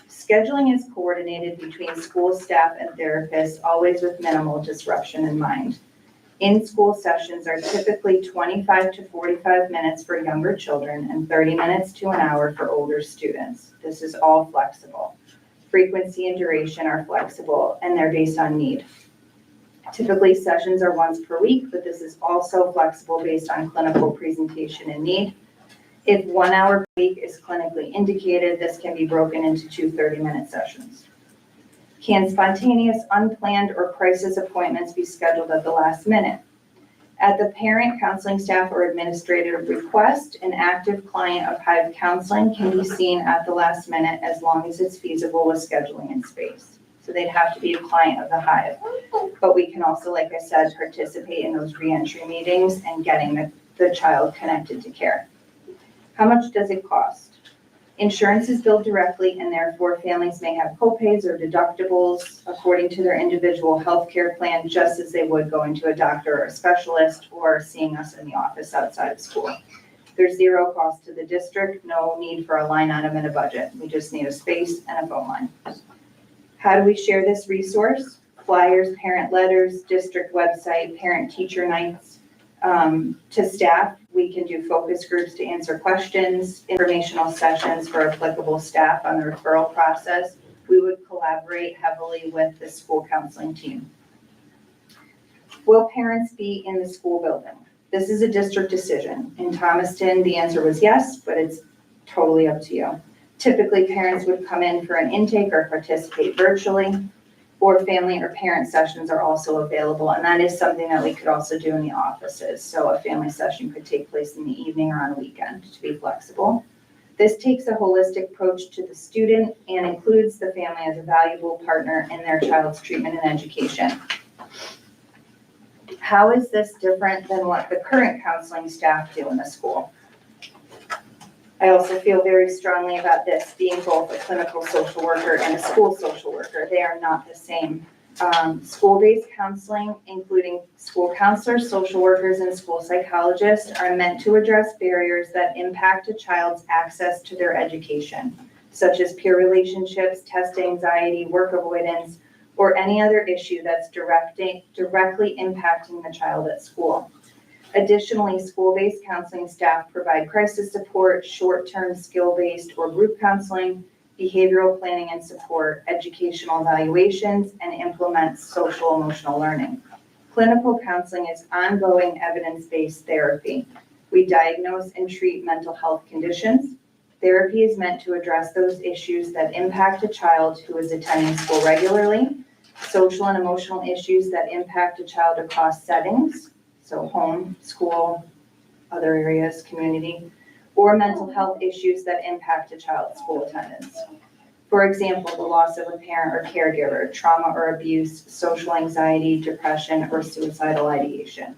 Scheduling is coordinated between school staff and therapists, always with minimal disruption in mind. In-school sessions are typically 25 to 45 minutes for younger children and 30 minutes to an hour for older students. This is all flexible. Frequency and duration are flexible, and they're based on need. Typically, sessions are once per week, but this is also flexible based on clinical presentation and need. If 1 hour per week is clinically indicated, this can be broken into 2 30-minute sessions. Can spontaneous, unplanned, or crisis appointments be scheduled at the last minute? At the parent, counseling staff, or administrator request, an active client of Hive Counseling can be seen at the last minute as long as it's feasible with scheduling and space. So they'd have to be a client of the Hive. But we can also, like I said, participate in those reentry meetings and getting the child connected to care. How much does it cost? Insurance is billed directly, and therefore families may have copays or deductibles according to their individual healthcare plan, just as they would going to a doctor or a specialist or seeing us in the office outside of school. There's zero cost to the district, no need for a line item in a budget. We just need a space and a phone line. How do we share this resource? Flyers, parent letters, district website, parent-teacher nights. To staff, we can do focus groups to answer questions, informational sessions for applicable staff on the referral process. We would collaborate collaborate heavily with the school counseling team. Will parents be in the school building? This is a district decision. In Thomaston, the answer was yes, but it's totally up to you. Typically, parents would come in for an intake or participate virtually, or family or parent sessions are also available, and that is something that we could also do in the offices. So a family session could take place in the evening or on a weekend to be flexible. This takes a holistic approach to the student and includes the family as a valuable partner in their child's treatment and education. How is this different than what the current counseling staff do in the school? I also feel very strongly about this being both a clinical social worker and a school social worker. They are not the same. School-based counseling, including school counselors, social workers, and school psychologists, are meant to address barriers that impact a child's access to their education, such as peer relationships, test anxiety, work avoidance, or any other issue that's directly impacting the child at school. Additionally, school-based counseling staff provide crisis support, short-term skill-based or group counseling, behavioral planning and support, educational evaluations, and implement social emotional learning. Clinical counseling is ongoing evidence-based therapy. We diagnose and treat mental health conditions. Therapy is meant to address those issues that impact a child who is attending school regularly, social and emotional issues that impact a child across settings, so home, school, other areas, community, or mental health issues that impact a child's school attendance. For example, the loss of a parent or caregiver, trauma or abuse, social anxiety, depression, or suicidal ideation.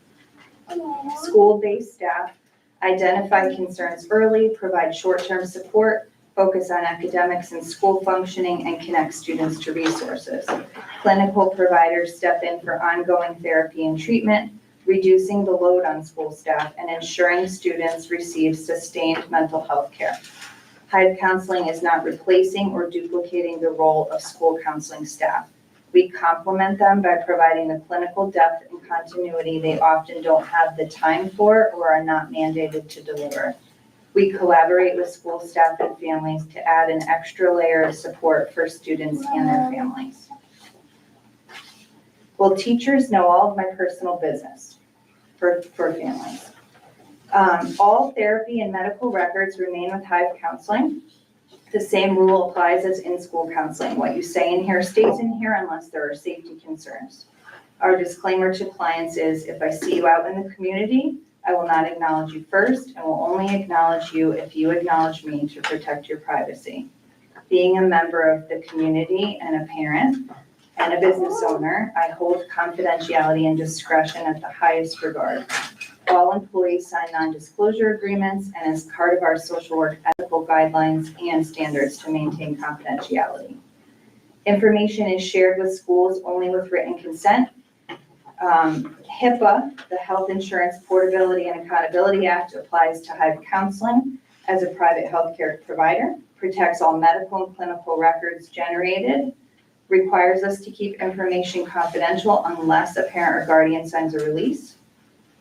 School-based staff identify concerns early, provide short-term support, focus on academics and school functioning, and connect students to resources. Clinical providers step in for ongoing therapy and treatment, reducing the load on school staff and ensuring students receive sustained mental health care. Hive counseling is not replacing or duplicating the role of school counseling staff. We complement them by providing the clinical depth and continuity they often don't have the time for or are not mandated to deliver. We collaborate with school staff and families to add an extra layer of support for students and their families. Will teachers know all of my personal business for families? All therapy and medical records remain with Hive Counseling. The same rule applies as in-school counseling. What you say in here stays in here unless there are safety concerns. Our disclaimer to clients is if I see you out in the community, I will not acknowledge you first and will only acknowledge you if you acknowledge me to protect your privacy. Being a member of the community and a parent and a business owner, I hold confidentiality and discretion at the highest regard. All employees sign non-disclosure agreements and as part of our social work ethical guidelines and standards to maintain confidentiality. Information is shared with schools only with written consent. HIPAA, the Health Insurance Portability and Accountability Act, applies to Hive Counseling as a private healthcare provider, protects all medical and clinical records generated, requires us to keep information confidential unless a parent or guardian signs a release,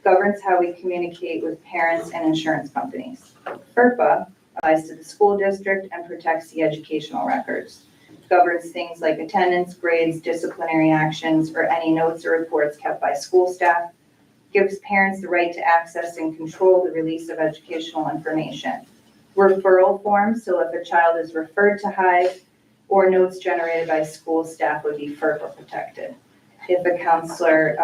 governs how we communicate with parents and insurance companies. FERPA applies to the school district and protects the educational records, governs things like attendance, grades, disciplinary actions, or any notes or reports kept by school staff, gives parents the right to access and control the release of educational information. Referral forms, so if a child is referred to Hive, or notes generated by school staff would be FERPA protected. If a counselor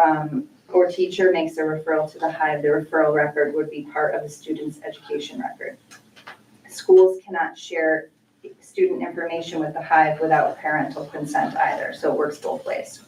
or teacher makes a referral to the Hive, the referral record would be part of the student's education record. Schools cannot share student information with the Hive without parental consent either, so it works both ways.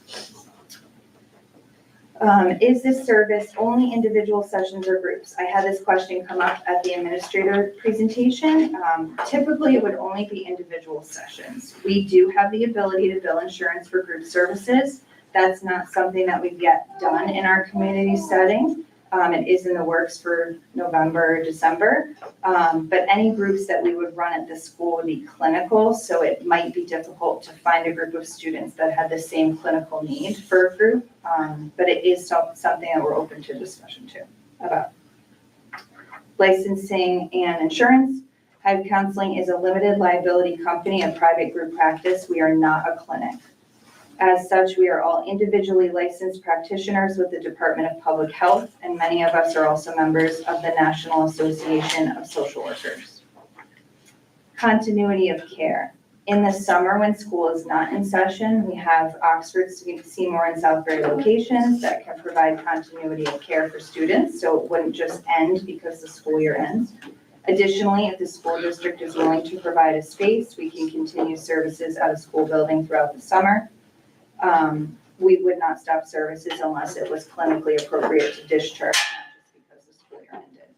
Is this service only individual sessions or groups? I had this question come up at the administrator presentation. Typically, it would only be individual sessions. We do have the ability to bill insurance for group services. That's not something that we've yet done in our community setting. It is in the works for November or December. But any groups that we would run at the school would be clinical, so it might be difficult to find a group of students that had the same clinical need for a group. But it is something that we're open to discussion to about. Licensing and insurance. Hive Counseling is a limited liability company and private group practice. We are not a clinic. As such, we are all individually licensed practitioners with the Department of Public Health, and many of us are also members of the National Association of Social Workers. Continuity of care. In the summer, when school is not in session, we have Oxford, Seymour, and Southbury locations that can provide continuity of care for students, so it wouldn't just end because the school year ends. Additionally, if the school district is willing to provide a space, we can continue services at a school building throughout the summer. We would not stop services unless it was clinically appropriate to discharge, not just because the school year ended.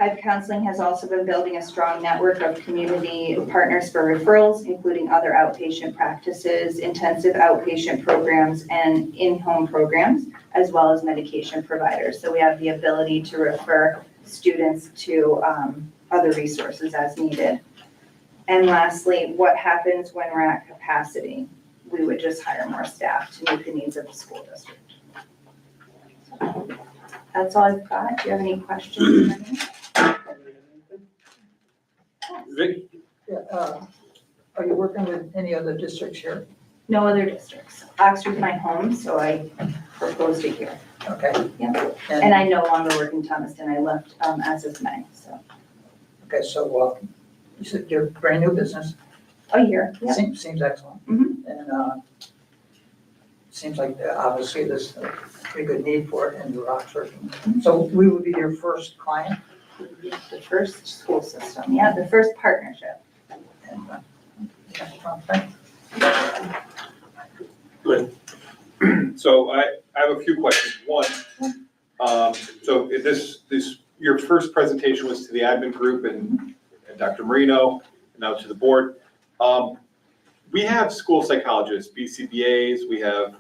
Hive Counseling has also been building a strong network of community partners for referrals, including other outpatient practices, intensive outpatient programs, and in-home programs, as well as medication providers. So we have the ability to refer students to other resources as needed. And lastly, what happens when we're at capacity? We would just hire more staff to meet the needs of the school district. So that's all I've got. Do you have any questions for me? Vic? Yeah, are you working with any other districts here? No other districts. Oxford's my home, so I proposed it here. Okay. Yeah. And I no longer work in Thomaston. I left as of May, so. Okay, so, you said you're a brand new business? A year, yeah. Seems excellent. Mhm. And, seems like obviously there's a pretty good need for it in Rockford. So we would be your first client? The first school system, yeah, the first partnership. And, thanks. Good. So I have a few questions. One, so your first presentation was to the admin group and Dr. Marino, and now to the board. We have school psychologists, BCBAs, we have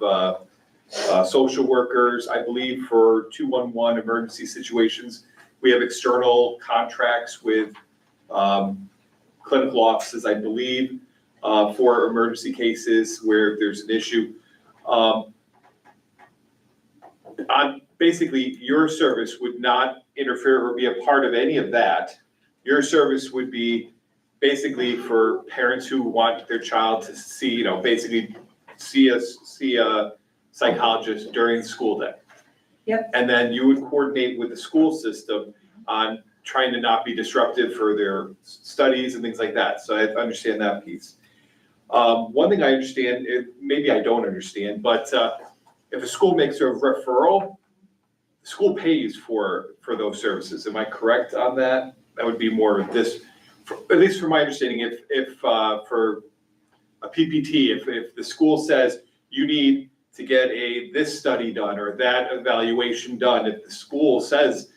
social workers, I believe for 211 emergency situations. We have external contracts with clinical offices, I believe, for emergency cases where there's an issue. Basically, your service would not interfere or be a part of any of that. Your service would be basically for parents who want their child to see, basically see a psychologist during the school day. Yep. And then you would coordinate with the school system on trying to not be disruptive for their studies and things like that. So I understand that piece. One thing I understand, maybe I don't understand, but if a school makes a referral, the school pays for those services. Am I correct on that? That would be more of this, at least from my understanding, if for a PPT, if the school says you need to get this study done or that evaluation done, if the school says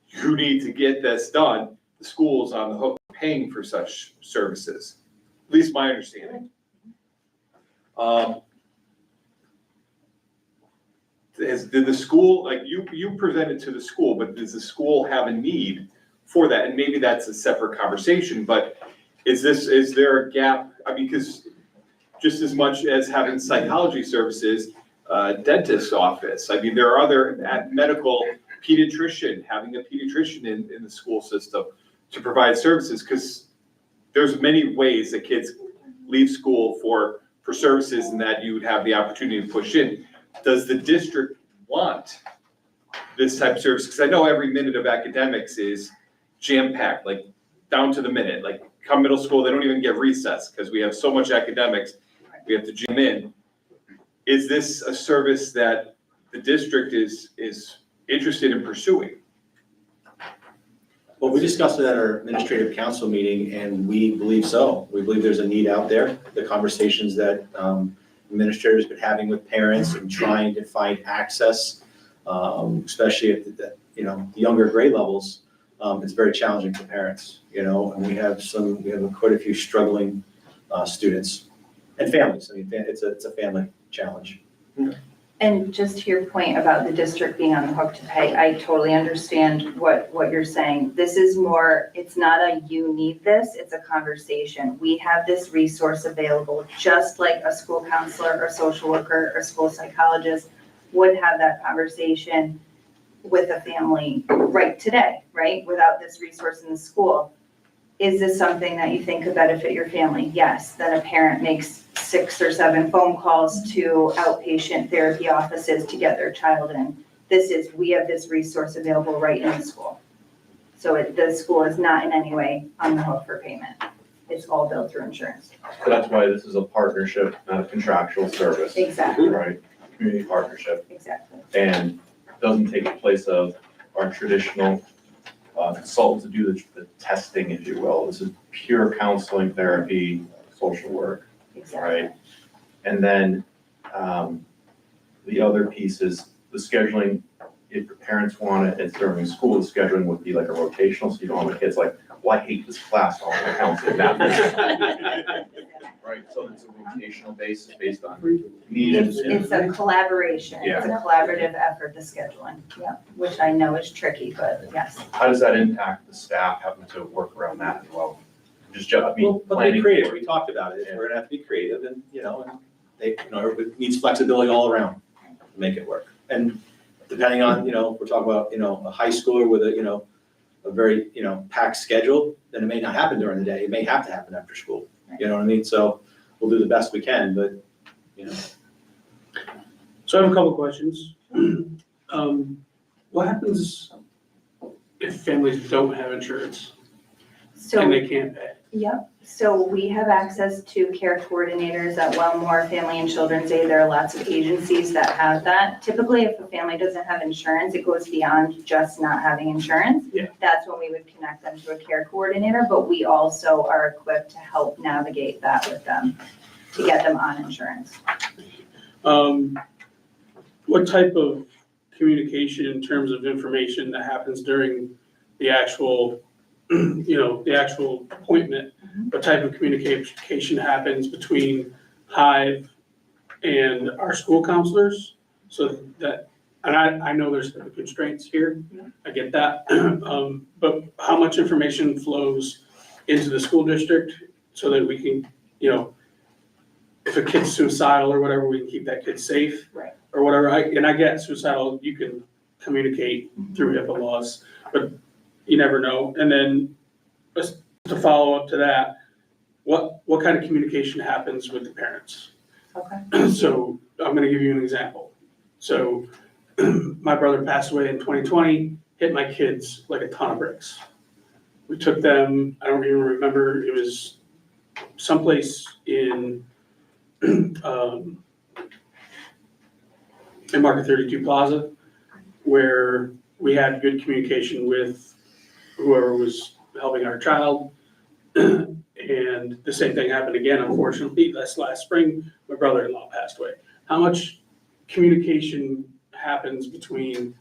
you need to get this done, the school's on the hook paying for such services. At least my understanding. Did the school, like you presented to the school, but does the school have a need for that? And maybe that's a separate conversation, but is there a gap? I mean, because just as much as having psychology services, dentist's office, I mean, there are other medical pediatrician, having a pediatrician in the school system to provide services, because there's many ways that kids leave school for services and that you would have the opportunity to push in. Does the district want this type of service? Because I know every minute of academics is jam-packed, like down to the minute. Like come middle school, they don't even get recess because we have so much academics, we have to jam in. Is this a service that the district is interested in pursuing? Well, we discussed it at our administrative council meeting, and we believe so. We believe there's a need out there. The conversations that administrators been having with parents and trying to find access, especially at the younger grade levels, it's very challenging for parents. And we have quite a few struggling students and families. I mean, it's a family challenge. And just to your point about the district being on the hook to pay, I totally understand what you're saying. This is more, it's not a you need this, it's a conversation. We have this resource available, just like a school counselor or social worker or school psychologist would have that conversation with a family right today, right? Without this resource in the school. Is this something that you think could benefit your family? Yes. Then a parent makes 6 or 7 phone calls to outpatient therapy offices to get their child in. We have this resource available right in the school. So the school is not in any way on the hook for payment. It's all billed through insurance. So that's why this is a partnership, not a contractual service. Exactly, Right, community partnership, exactly. and doesn't take the place of our traditional consultants to do the testing, if you will. This is pure counseling, therapy, social work, Exactly. right? And then the other piece is the scheduling. If your parents want it, it's during school, the scheduling would be like a rotational, so you don't have the kids like, well, I hate this class, I want to counseling that. Right, so it's a rotational basis based on needs. It's a collaboration, it's a collaborative effort, the scheduling, yeah, which I know is tricky, but yes. How does that impact the staff having to work around that as well? I mean, Well, but be planning. creative, we talked about it, we're gonna have to be creative and, and they, it needs flexibility all around to make it work. And depending on, we're talking about, a high schooler with a very, packed schedule, then it may not happen during the day, it may have to happen after school, you know what I mean? So we'll do the best we can, but, So I have a couple questions. What happens if families don't have insurance So. and they can't pay? Yep, so we have access to care coordinators at Wellmore Family and Children's Aid. There are lots of agencies that have that. Typically, if a family doesn't have insurance, it goes beyond just not having insurance. Yeah. That's when we would connect them to a care coordinator, but we also are equipped to help navigate that with them, to get them on insurance. What type of communication in terms of information that happens during the actual, the actual appointment? What type of communication happens between Hive and our school counselors? So that, and I know there's constraints here, I get that. But how much information flows into the school district so that we can, if a kid's suicidal or whatever, we can keep that kid safe? Right. Or whatever, and I get suicidal, you can communicate through HIPAA laws, but you never know. And then, just to follow up to that, what kind of communication happens with the parents? Okay. So I'm gonna give you an example. So my brother passed away in 2020, hit my kids like a ton of bricks. We took them, I don't even remember, it was someplace in Market 32 Plaza, where we had good communication with whoever was helping our child. And the same thing happened again, unfortunately, last spring, my brother-in-law passed away. How much communication happens between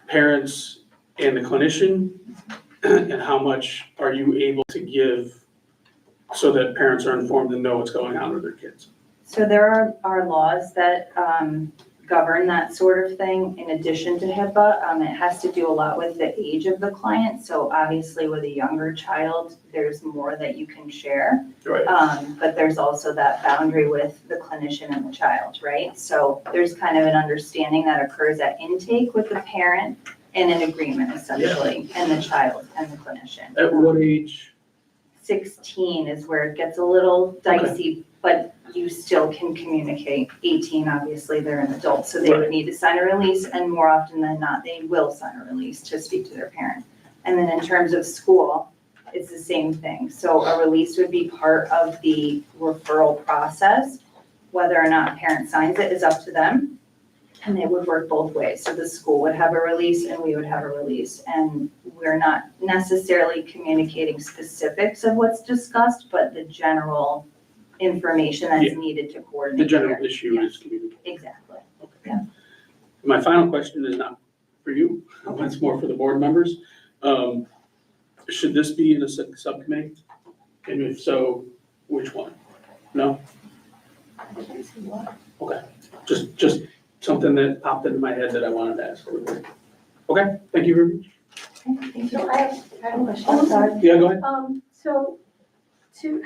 parents and the clinician? And how much are you able to give so that parents are informed and know what's going on with their kids? So there are laws that govern that sort of thing in addition to HIPAA. It has to do a lot with the age of the client. So obviously with a younger child, there's more that you can share. Right. But there's also that boundary with the clinician and the child, right? So there's kind of an understanding that occurs at intake with the parent and an agreement essentially, and the child and the clinician. At what age? 16 is where it gets a little dicey, but you still can communicate. 18, obviously, they're an adult, so they would need to sign a release, and more often than not, they will sign a release to speak to their parent. And then in terms of school, it's the same thing. So a release would be part of the referral process. Whether or not a parent signs it is up to them, and it would work both ways. So the school would have a release and we would have a release. And we're not necessarily communicating specifics of what's discussed, but the general information that's needed to coordinate. The general care. issue is communication. Exactly. Okay. My final question is not for you, it's more for the board members. Should this be in a subcommittee? And if so, which one? No? Okay, just something that popped into my head that I wanted to ask. Okay, thank you very much. Thank So you. I have a question, I'm sorry. Yeah, go ahead. So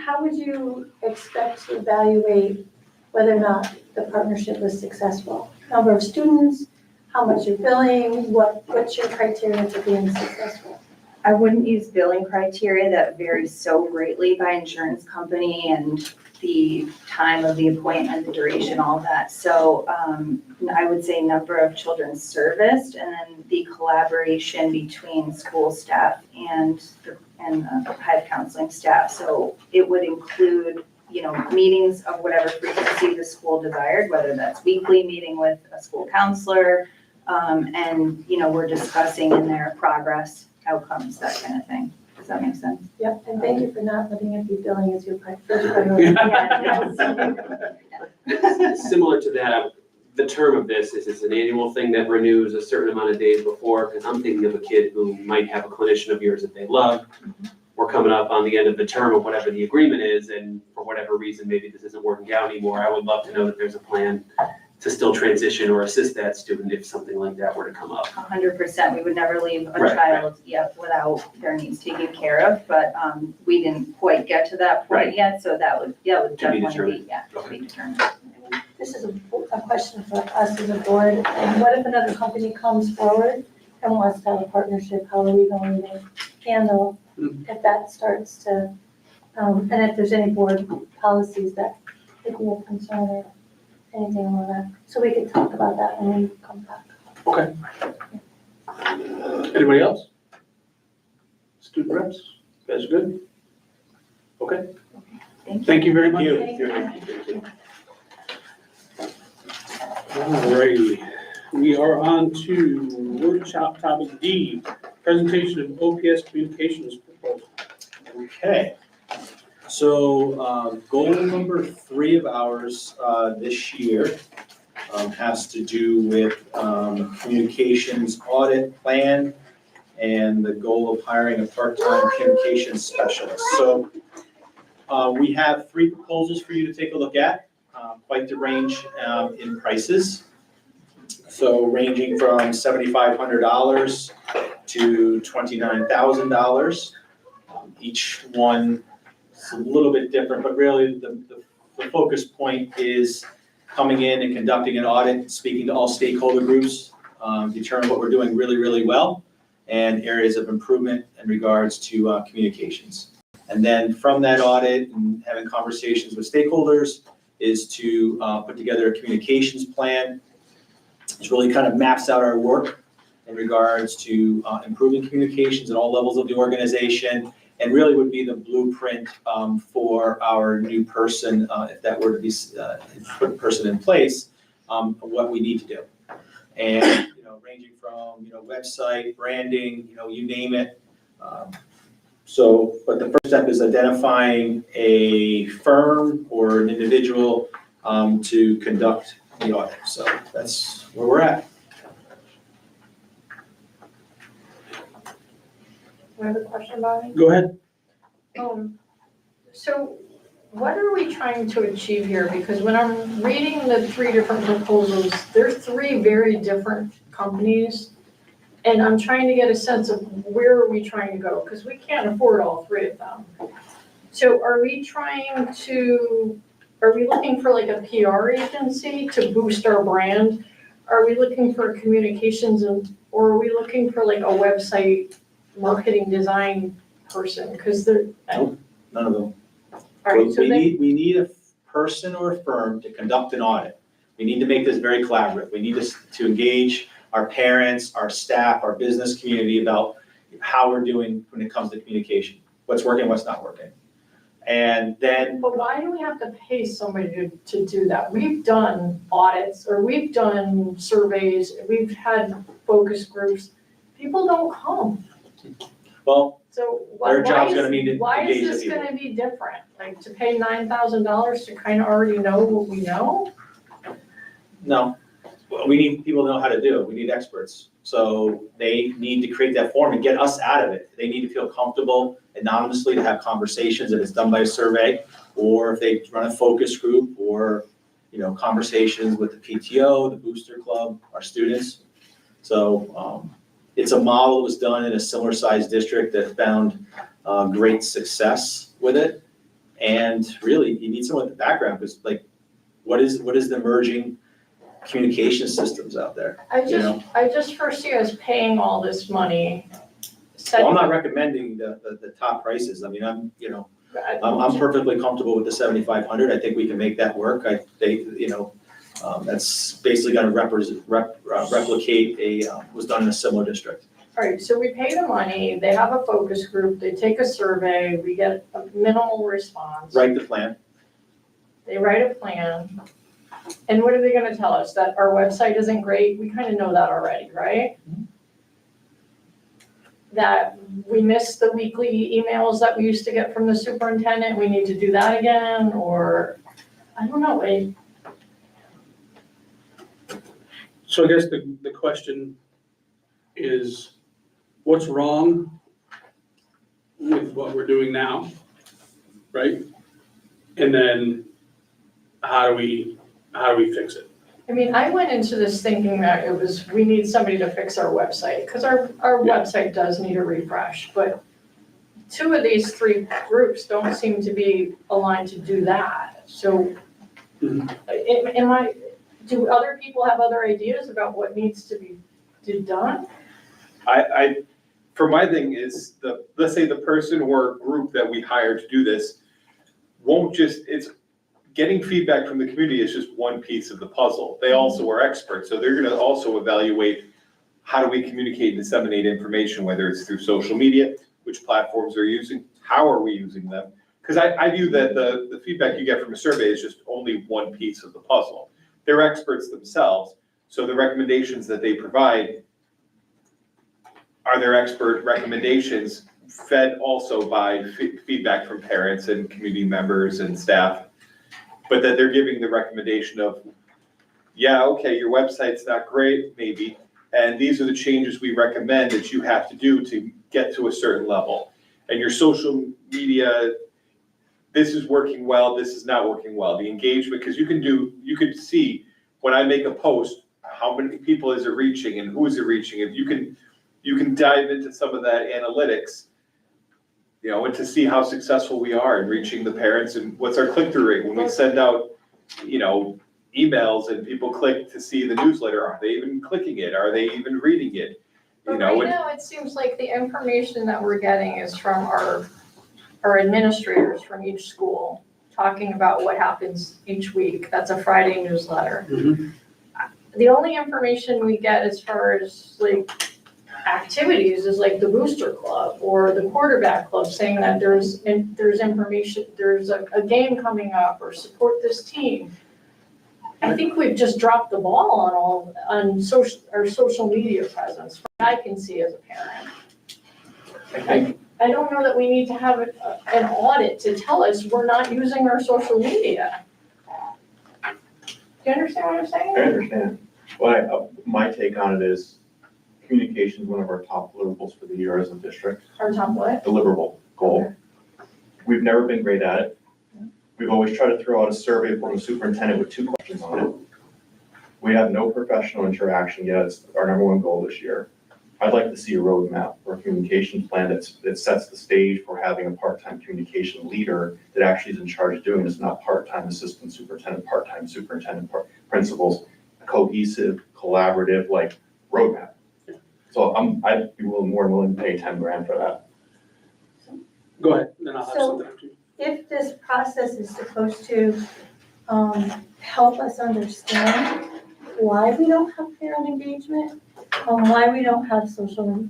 how would you expect to evaluate whether or not the partnership was successful? Number of students, how much you're billing, what's your criteria for being successful? I wouldn't use billing criteria that varies so greatly by insurance company and the time of the appointment, the duration, all that. So I would say number of children serviced and then the collaboration between school staff and the HIVE counseling staff. So it would include, meetings of whatever frequency the school desired, whether that's weekly meeting with a school counselor, and, we're discussing in their progress, outcomes, that kind of thing. Does that make sense? Yep, and thank you for not letting it be billing as your first priority. Similar to that, the term of this is it's an annual thing that renews a certain amount of days before, because I'm thinking of a kid who might have a clinician of yours that they love. We're coming up on the end of the term of whatever the agreement is, and for whatever reason, maybe this isn't working out anymore. I would love to know that there's a plan to still transition or assist that student if something like that were to come up. 100%, we would never leave a Right, child, without their needs taken care of, but we didn't quite get to that point Right. yet, so that would To be definitely determined. to be determined. This is a question for us as a board. And what if another company comes forward and wants to have a partnership? How are we going to handle if that starts to, and if there's any board policies that could be of concern or anything like that? So we could talk about that when we come back. Okay. Anybody else? Student reps, you guys good? Okay. Thank you very much. Thank you. Alrighty, we are on to workshop topic D, presentation of OPS communications proposal. Okay, so goal number 3 of ours this year has to do with communications audit plan and the goal of hiring a part-time communications specialist. So we have 3 proposals for you to take a look at, quite the range in prices. So ranging from $7,500 to $29,000. Each one is a little bit different, but really the focus point is coming in and conducting an audit, speaking to all stakeholder groups, determine what we're doing really, really well, and areas of improvement in regards to communications. And then from that audit and having conversations with stakeholders is to put together a communications plan. It really kind of maps out our work in regards to improving communications at all levels of the organization, and really would be the blueprint for our new person, if that were to be put person in place, of what we need to do. And, ranging from, website, branding, you name it. But the first step is identifying a firm or an individual to conduct the audit. So that's where we're at. I have a question, Bonnie. Go ahead. So what are we trying to achieve here? Because when I'm reading the 3 different proposals, they're 3 very different companies. And I'm trying to get a sense of where are we trying to go? Because we can't afford all 3 of them. So are we looking for like a PR agency to boost our brand? Are we looking for communications or are we looking for like a website marketing design person? Because they're. Nope, none of them. All right, so We need a person or a firm to conduct an audit. We need to make this very collaborative. We need to engage our parents, our staff, our business community about how we're doing when it comes to communication, what's working, what's not working. And then. But why do we have to pay somebody to do that? We've done audits or we've done surveys, we've had focus groups. People don't come. Well, So their job's gonna be to why engage is the this people. gonna be different? Like to pay $9,000 to kind of already know what we know? No, we need people to know how to do it. We need experts. So they need to create that form and get us out of it. They need to feel comfortable anonymously to have conversations if it's done by a survey, or if they run a focus group, or, conversations with the PTO, the Booster Club, our students. So it's a model that was done in a similar sized district that found great success with it. And really, you need someone with the background, because what is the emerging communication systems out there? I just foresee us paying all this money set. Well, I'm not recommending the top prices. I mean, I'm perfectly comfortable with the 7,500. I think we can make that work. That's basically gonna replicate was done in a similar district. All right, so we pay the money, they have a focus group, they take a survey, we get a minimal response. Write the plan. They write a plan. And what are they gonna tell us? That our website isn't great? We kind of know that already, right? That we missed the weekly emails that we used to get from the superintendent, we need to do that again, or, I don't know, So I guess the question is, what's wrong with what we're doing now, right? And then how do we fix it? I mean, I went into this thinking that we need somebody to fix our website, because our website does need a refresh, but two of these three groups don't seem to be aligned to do that, so do other people have other ideas about what needs to be done? For my thing is, let's say the person or group that we hire to do this it's getting feedback from the community is just one piece of the puzzle. They also are experts, so they're gonna also evaluate how do we communicate and disseminate information, whether it's through social media, which platforms are using, how are we using them? Because I view that the feedback you get from a survey is just only one piece of the puzzle. They're experts themselves, so the recommendations that they provide are their expert recommendations fed also by feedback from parents and community members and staff, but that they're giving the recommendation of, yeah, okay, your website's not great, maybe, and these are the changes we recommend that you have to do to get to a certain level. And your social media, this is working well, this is not working well. The engagement, because you can see when I make a post, how many people is it reaching and who is it reaching? If you can dive into some of that analytics, and to see how successful we are in reaching the parents and what's our click-through rate. When we send out, emails and people click to see the newsletter, are they even clicking it? Are they even reading it? But right now, it seems like the information that we're getting is from our administrators from each school, talking about what happens each week. That's a Friday newsletter. The only information we get as far as activities is the booster club or the quarterback club saying that there's information, there's a game coming up, or support this team. I think we've just dropped the ball on our social media presence, from what I can see as a parent. I don't know that we need to have an audit to tell us we're not using our social media. Do you understand what I'm saying? I understand. Well, my take on it is communication is one of our top deliverables for the year as a district. Our top what? Deliverable goal. We've never been great at it. We've always tried to throw out a survey from the superintendent with 2 questions on it. We have no professional interaction yet. It's our number one goal this year. I'd like to see a roadmap or a communications plan that sets the stage for having a part-time communication leader that actually is in charge of doing this, not part-time assistant superintendent, part-time superintendent, principals, a cohesive, collaborative, roadmap. So I'd be more than willing to pay 10 grand for that. Go ahead, then I'll have So- something after you. If this process is supposed to help us understand why we don't have parent engagement, why we don't have social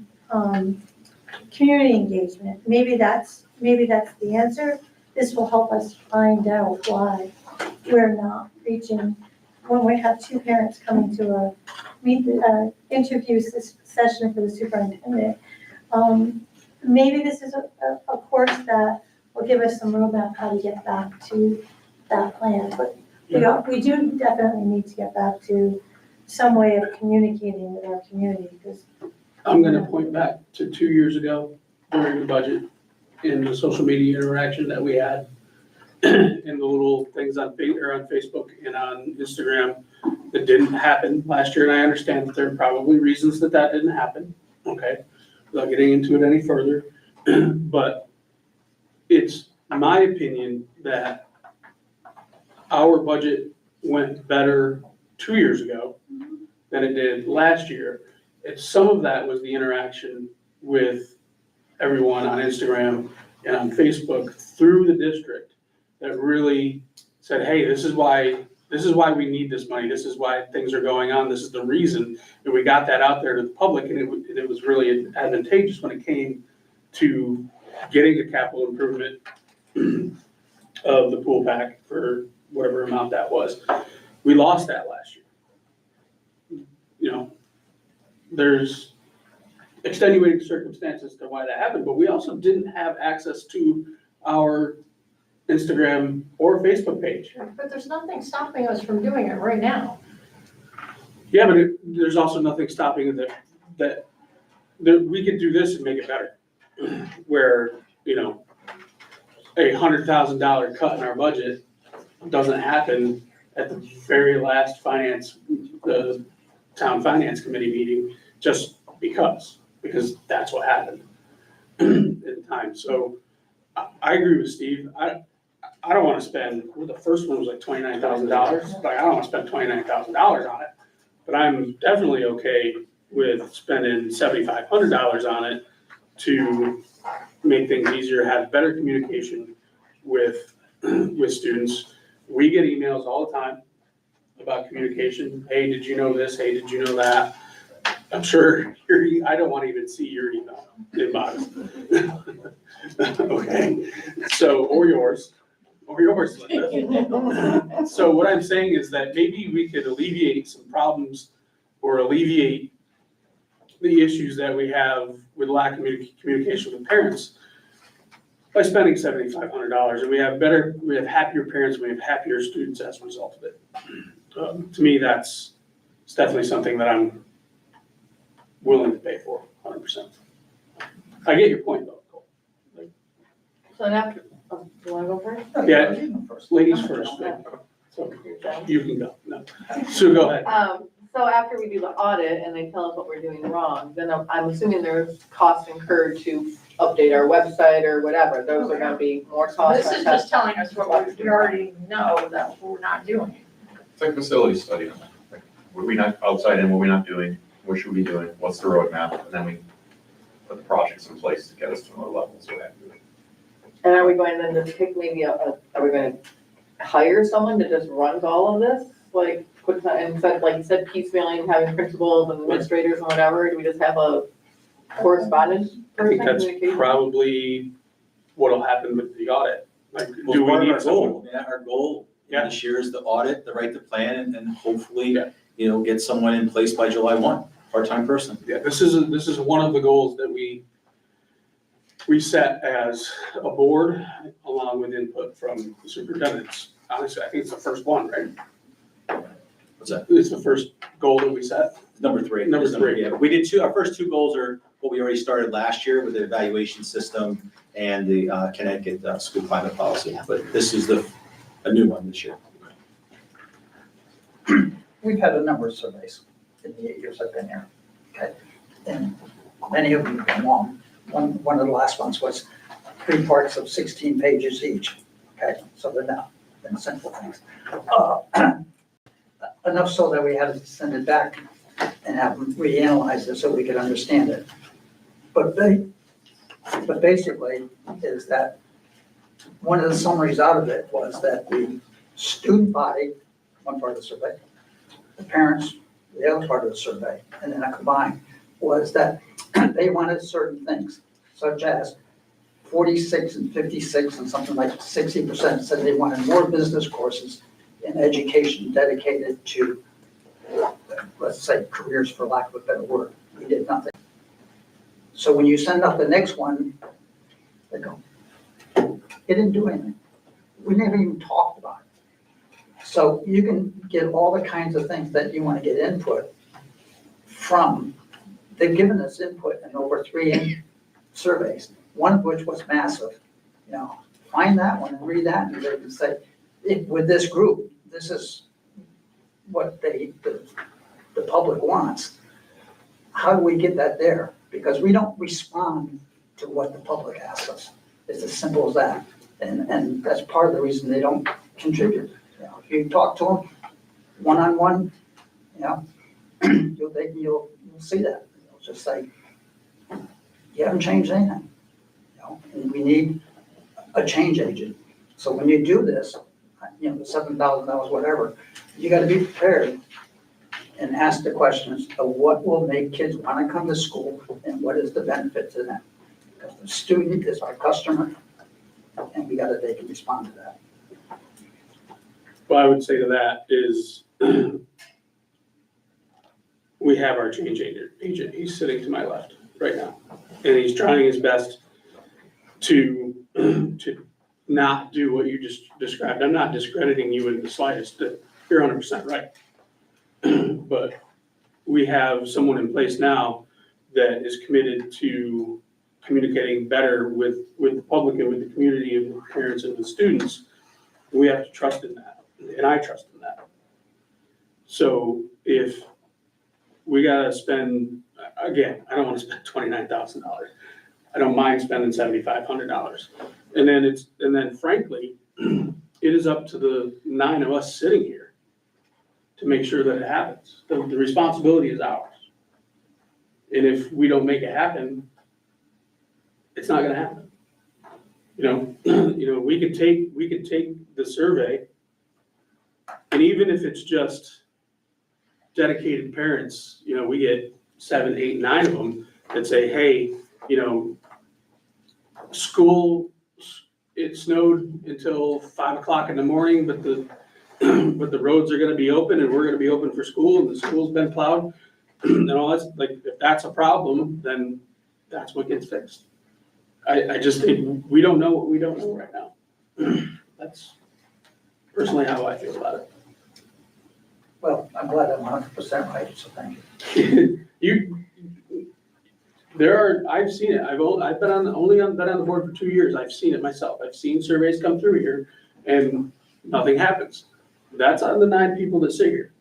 community engagement, maybe that's the answer. This will help us find out why we're not reaching, when we have 2 parents coming to interview session for the superintendent. Maybe this is a course that will give us some roadmap how to get back to that plan. But we do definitely need to get back to some way of communicating with our community, because I'm gonna point back to 2 years ago during the budget and the social media interaction that we had and the little things on Facebook and on Instagram that didn't happen last year. And I understand that there are probably reasons that didn't happen, okay? Without getting into it any further. But it's my opinion that our budget went better 2 years ago than it did last year. And some of that was the interaction with everyone on Instagram and on Facebook through the district that really said, hey, this is why we need this money, this is why things are going on, this is the reason. And we got that out there to the public, and it was really advantageous when it came to getting the capital improvement of the pool pack for whatever amount that was. We lost that last year. You know, there's extenuating circumstances to why that happened, but we also didn't have access to our Instagram or Facebook page. But there's nothing stopping us from doing it right now. Yeah, but there's also nothing stopping that we could do this and make it better. Where, you know, $100,000 cut in our budget doesn't happen at the very last the town finance committee meeting, just because that's what happened at the time. So I agree with Steve. I don't wanna spend, well, the first one was like $29,000, like, I don't wanna spend $29,000 on it. But I'm definitely okay with spending $7,500 on it to make things easier, have better communication with students. We get emails all the time about communication. Hey, did you know this? Hey, did you know that? I'm sure I don't want to even see your email inbox. Okay, so, or yours, Linda. So what I'm saying is that maybe we could alleviate some problems or alleviate the issues that we have with lack of communication with parents by spending $7,500, and we have happier parents, we have happier students as a result of it. To me, it's definitely something that I'm willing to pay for, 100%. I get your point though. So then after, you wanna go first? Yeah, ladies first, so you can go, no. Sue, go ahead. So after we do the audit and they tell us what we're doing wrong, then I'm assuming there's costs incurred to update our website or whatever. Those are gonna be more costs. This is just telling us what we already know that we're not doing. It's like a facility study. Like, what are we not outside in, what are we not doing, what should we be doing, what's the roadmap, and then we put the projects in place to get us to another level, so we have to do it. And are we going then to pick maybe are we gonna hire someone to just run all of this? Like, instead piecemealing, having principals and administrators and whatever, do we just have a correspondence I think person, that's communication? probably what'll happen with the audit. Like, Well, do we part of need our someone? goal, yeah, our goal Yeah. this year is the audit, the write the plan, and hopefully, Yeah. get someone in place by July 1, part-time person. Yeah, this is one of the goals that we set as a board, along with input from the superintendents. Honestly, I think it's the first one, right? What's that? It's the first goal that we set. Number 3. Number 3. Yeah, we did our first 2 goals are what we already started last year with the evaluation system and the Connecticut school climate policy, but this is a new one this year. We've had a number of surveys in the 8 years I've been here, okay? And many of them have been long. One of the last ones was 3 parts of 16 pages each, okay? So they're not simple things. Enough so that we had to send it back and have them reanalyze it so we could understand it. But basically is that one of the summaries out of it was that the student body, one part of the survey, the parents, the other part of the survey, and then a combined, was that they wanted certain things, such as 46 and 56 and something like 60% said they wanted more business courses in education dedicated to, let's say, careers, for lack of a better word. We did nothing. So when you send out the next one, they go, it didn't do anything. We never even talked about it. So you can get all the kinds of things that you want to get input from. They've given us input in over 3 surveys, one of which was massive. Find that one and read that, and they can say, with this group, this is what the public wants. How do we get that there? Because we don't respond to what the public asks us. It's as simple as that. And that's part of the reason they don't contribute. If you talk to them one-on-one, you'll see that. They'll just say, you haven't changed anything. know, and we need a change agent. So when you do this, you know, the $7,000, whatever, you gotta be prepared and ask the questions of what will make kids wanna come to school and what is the benefit to them. Because the student is our customer, and they can respond to that. What I would say to that is, we have our change agent, he's sitting to my left right now. And he's trying his best to not do what you just described. I'm not discrediting you in the slightest, you're 100% right. But we have someone in place now that is committed to communicating better with the public and with the community and with parents and with students. We have to trust in that, and I trust in that. So if we gotta spend, again, I don't wanna spend $29,000. I don't mind spending $7,500. And then frankly, it is up to the 9 of us sitting here to make sure that it happens. The responsibility is ours. And if we don't make it happen, it's not gonna happen. You know, we could take the survey, and even if it's just dedicated parents, you know, we get 7, 8, 9 of them that say, hey, you know, school, it snowed until 5 o'clock in the morning, but the roads are gonna be open and we're gonna be open for school and the school's been plowed. And all that's, like, if that's a problem, then that's what gets fixed. I just think we don't know what we don't know right now. That's personally how I feel about it. Well, I'm glad I'm 100% right, so thank you. I've seen it. I've been on the board for 2 years. I've seen it myself. I've seen surveys come through here and nothing happens. That's on the 9 people that sit here.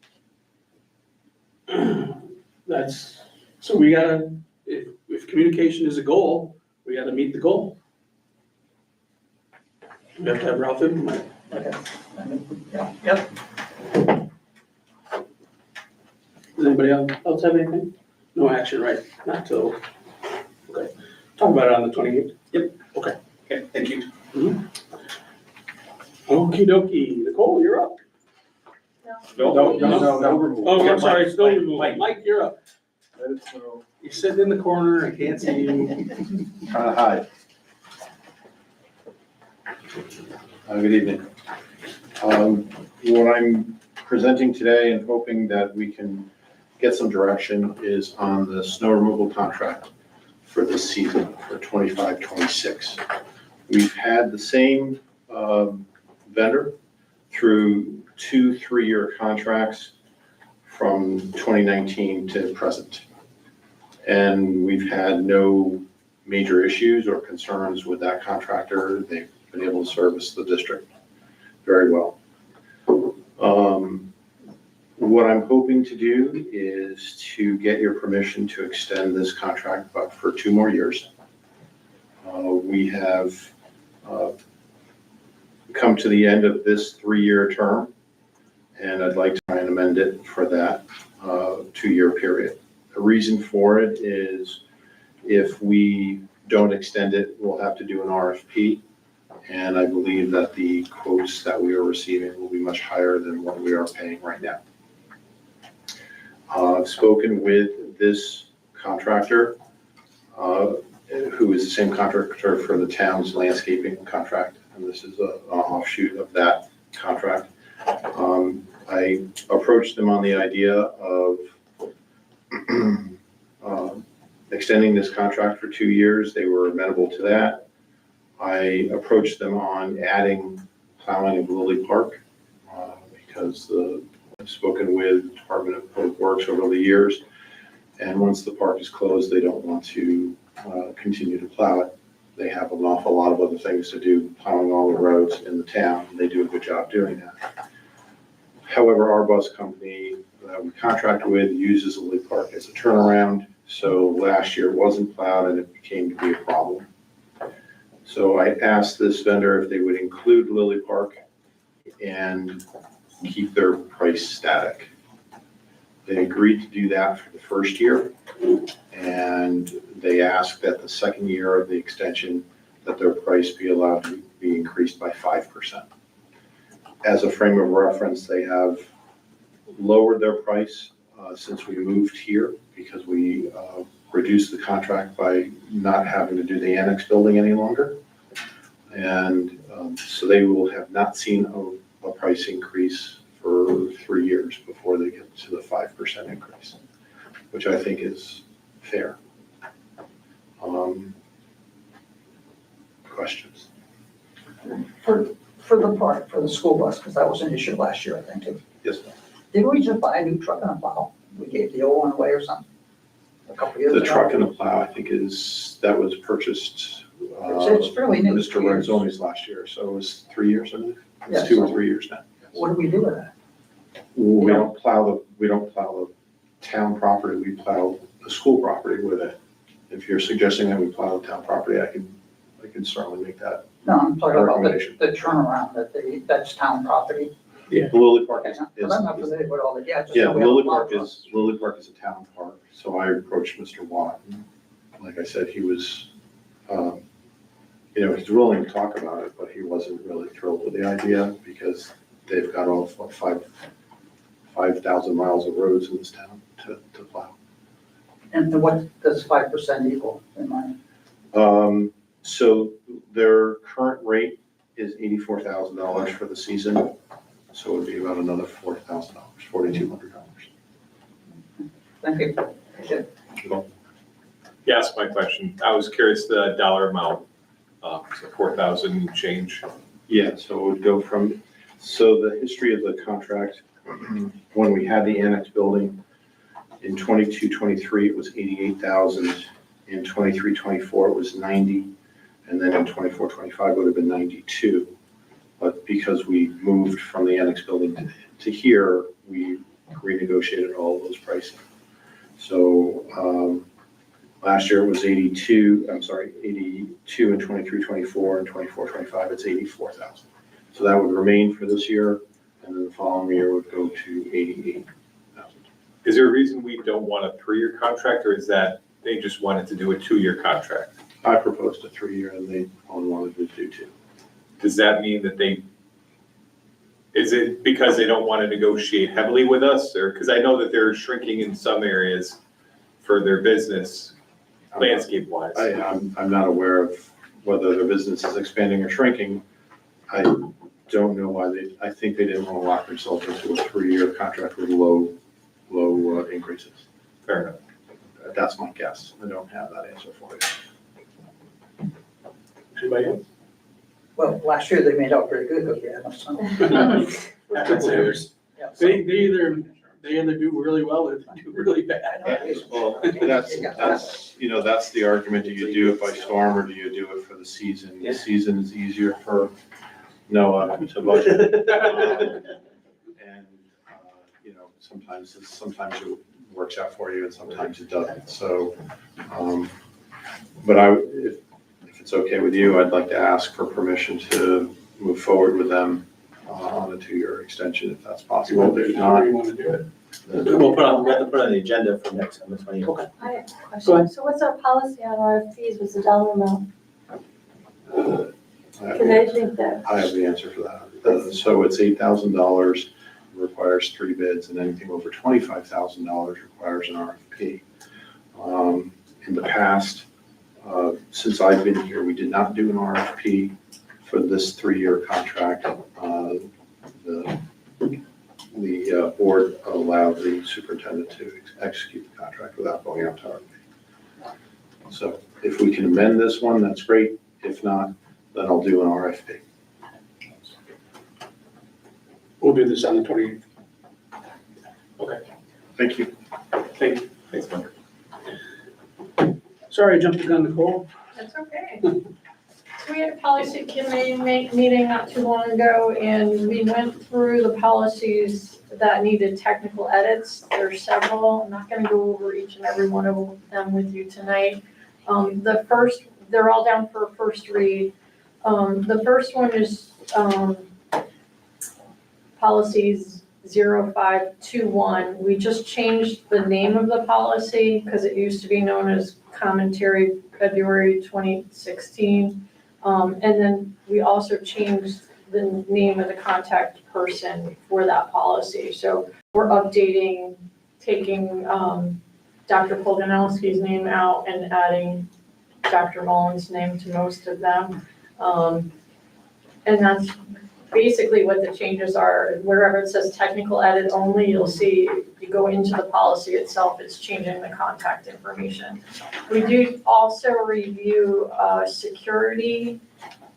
So we gotta, if communication is a goal, we gotta meet the goal. We have to have Ralph implement it. Okay. Yep. Does anybody else have anything? No action, right? Not till, okay. Talk about it on the 28th? Yep. Okay. Okay, thank you. Okey dokey. Nicole, you're up. No. Oh, I'm sorry, snow removal. Mike. Mike, you're up. You're sitting in the corner, I can't see you. Hi. Good evening. What I'm presenting today and hoping that we can get some direction is on the snow removal contract for this season, for 25-26. We've had the same vendor through 2 3-year contracts from 2019 to present. And we've had no major issues or concerns with that contractor. They've been able to service the district very well. What I'm hoping to do is to get your permission to extend this contract but for 2 more years. We have come to the end of this 3-year term, and I'd like to try and amend it for that 2-year period. The reason for it is if we don't extend it, we'll have to do an RFP. And I believe that the quotes that we are receiving will be much higher than what we are paying right now. I've spoken with this contractor, who is the same contractor for the town's landscaping contract, and this is an offshoot of that contract. I approached them on the idea of extending this contract for 2 years. They were amenable to that. I approached them on adding plowing of Lily Park because I've spoken with Department of Public Works over the years, and once the park is closed, they don't want to continue to plow it. They have an awful lot of other things to do, plowing all the roads in the town, and they do a good job doing that. However, our bus company that we contract with uses Lily Park as a turnaround, so last year it wasn't plowed and it became to be a problem. So I asked this vendor if they would include Lily Park and keep their price static. They agreed to do that for the first year, and they asked that the second year of the extension that their price be allowed to be increased by 5%. As a frame of reference, they have lowered their price since we moved here because we reduced the contract by not having to do the annex building any longer. And so they will have not seen a price increase for 3 years before they get to the 5% increase, which I think is fair. Questions? For the park, for the school bus, because that was an issue last year, I think, too. Yes. Didn't we just buy a new truck and a plow? We gave the old one away or something? A couple years The ago? truck and the plow, I think that was purchased. It's fairly new. Mr. Renzoni's last year, so it was 3 years, I believe. Yeah, It's 2 or so- 3 years now. What do we do with that? We don't plow the town property, we plow the school property with it. If you're suggesting that we plow the town property, I can certainly make that. No, I'm talking about Recommendation. the turnaround, that's town property. Lily Park is. Because I'm not familiar with all the, yeah, just. Yeah, know we have a Lily plow Park truck. is a town park, so I approached Mr. Watt. And like I said, he was, he's willing to talk about it, but he wasn't really thrilled with the idea because they've got all, 5,000 miles of roads in this town to plow. And what does 5% equal in mind? So their current rate is $84,000 for the season, so it would be about another $4,000, $4,200. Thank you. Appreciate it. Yes, my question. I was curious the dollar amount, so 4,000 change. Yeah, so it would go from, so the history of the contract, when we had the annex building, in 22-23 it was 88,000, in 23-24 it was 90, and then in 24-25 would have been 92. But because we moved from the annex building to here, we renegotiated all of those pricing. So last year it was 82 in 23-24, and 24-25 it's 84,000. So that would remain for this year, and then the following year would go to 88,000. Is there a reason we don't want a 3-year contract, or is that they just wanted to do a 2-year contract? I proposed a 3-year and they only wanted to do 2. Does that mean that is it because they don't want to negotiate heavily with us, or, because I know that they're shrinking in some areas for their business, landscape wise? I'm not aware of whether their business is expanding or shrinking. I don't know why I think they didn't want to lock themselves into a 3-year contract with low increases. Fair enough. That's my guess. I don't have that answer for you. Anybody else? Well, last year they made out pretty good because we had no sun. Yeah, so- They either do really well or they do really bad. Well, that's the argument. Do you do it by storm or do you do it for the season? The season is easier for Noah to budget. And, sometimes it works out for you and sometimes it doesn't. So, but if it's okay with you, I'd like to ask for permission to move forward with them on a 2-year extension if that's possible. If not, You want to do it? We have to put on the agenda for next, on the 20th. Okay. I have a Go question. ahead. So what's our policy on RFPs? What's the dollar amount? Because I think that, I have the answer for that. So it's $8,000, requires 3 bids, and anything over $25,000 requires an RFP. In the past, since I've been here, we did not do an RFP for this 3-year contract. The board allowed the superintendent to execute the contract without going out to RFP. So if we can amend this one, that's great. If not, then I'll do an RFP. We'll do this on the 28th. Okay, Thank you. thank you. Thanks, Mike. Sorry, I jumped the gun, Nicole. That's okay. We had a policy committee meeting not too long ago, and we went through the policies that needed technical edits. There's several. I'm not gonna go over each and every one of them with you tonight. They're all down for a first read. The first one is, policies 0521. We just changed the name of the policy because it used to be known as commentary February 2016. And then we also changed the name of the contact person for that policy. So we're updating, taking Dr. Polganowski's name out and adding Dr. Mullins' name to most of them. And that's basically what the changes are. Wherever it says technical edit only, you'll see, you go into the policy itself, it's changing the contact information. We do also review security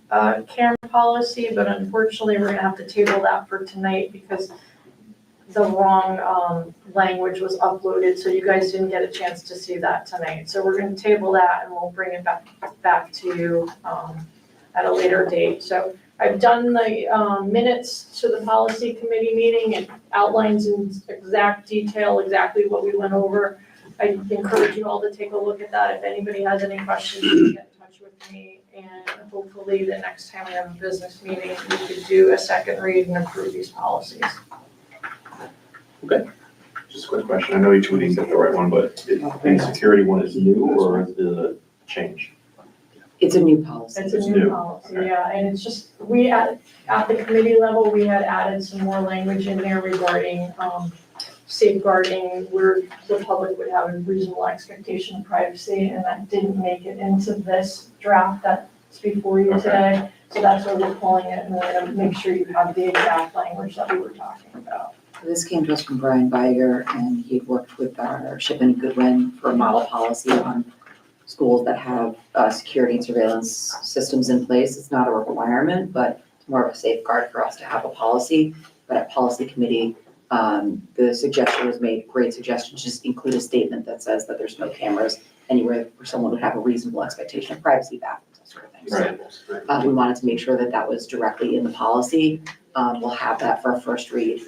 camera policy, but unfortunately, we're gonna have to table that for tonight because the wrong language was uploaded, so you guys didn't get a chance to see that tonight. So we're gonna table that and we'll bring it back to you at a later date. So I've done the minutes to the policy committee meeting. It outlines in exact detail exactly what we went over. I encourage you all to take a look at that. If anybody has any questions, you can get in touch with me. And hopefully the next time we have a business meeting, we could do a second read and approve these policies. Just a quick question. I know each of these is the right one, but the security one is new or is the change? It's a new policy. It's a It's new new. policy, yeah, and it's just, we at the committee level, we had added some more language in there regarding safeguarding where the public would have a reasonable expectation of privacy, and that didn't make it into this draft that's before you today. So that's where we're pulling it, and we're gonna make sure you have the exact language that we were talking about. This came to us from Brian Beiger, and he had worked with our Shippen Goodwin for a model policy on schools that have security and surveillance systems in place. It's not a requirement, but it's more of a safeguard for us to have a policy. But at policy committee, the suggestion was made, great suggestion, just include a statement that says that there's no cameras anywhere where someone would have a reasonable expectation of privacy, bathrooms, that sort of thing. So, Examples, right? we wanted to make sure that that was directly in the policy. We'll have that for a first read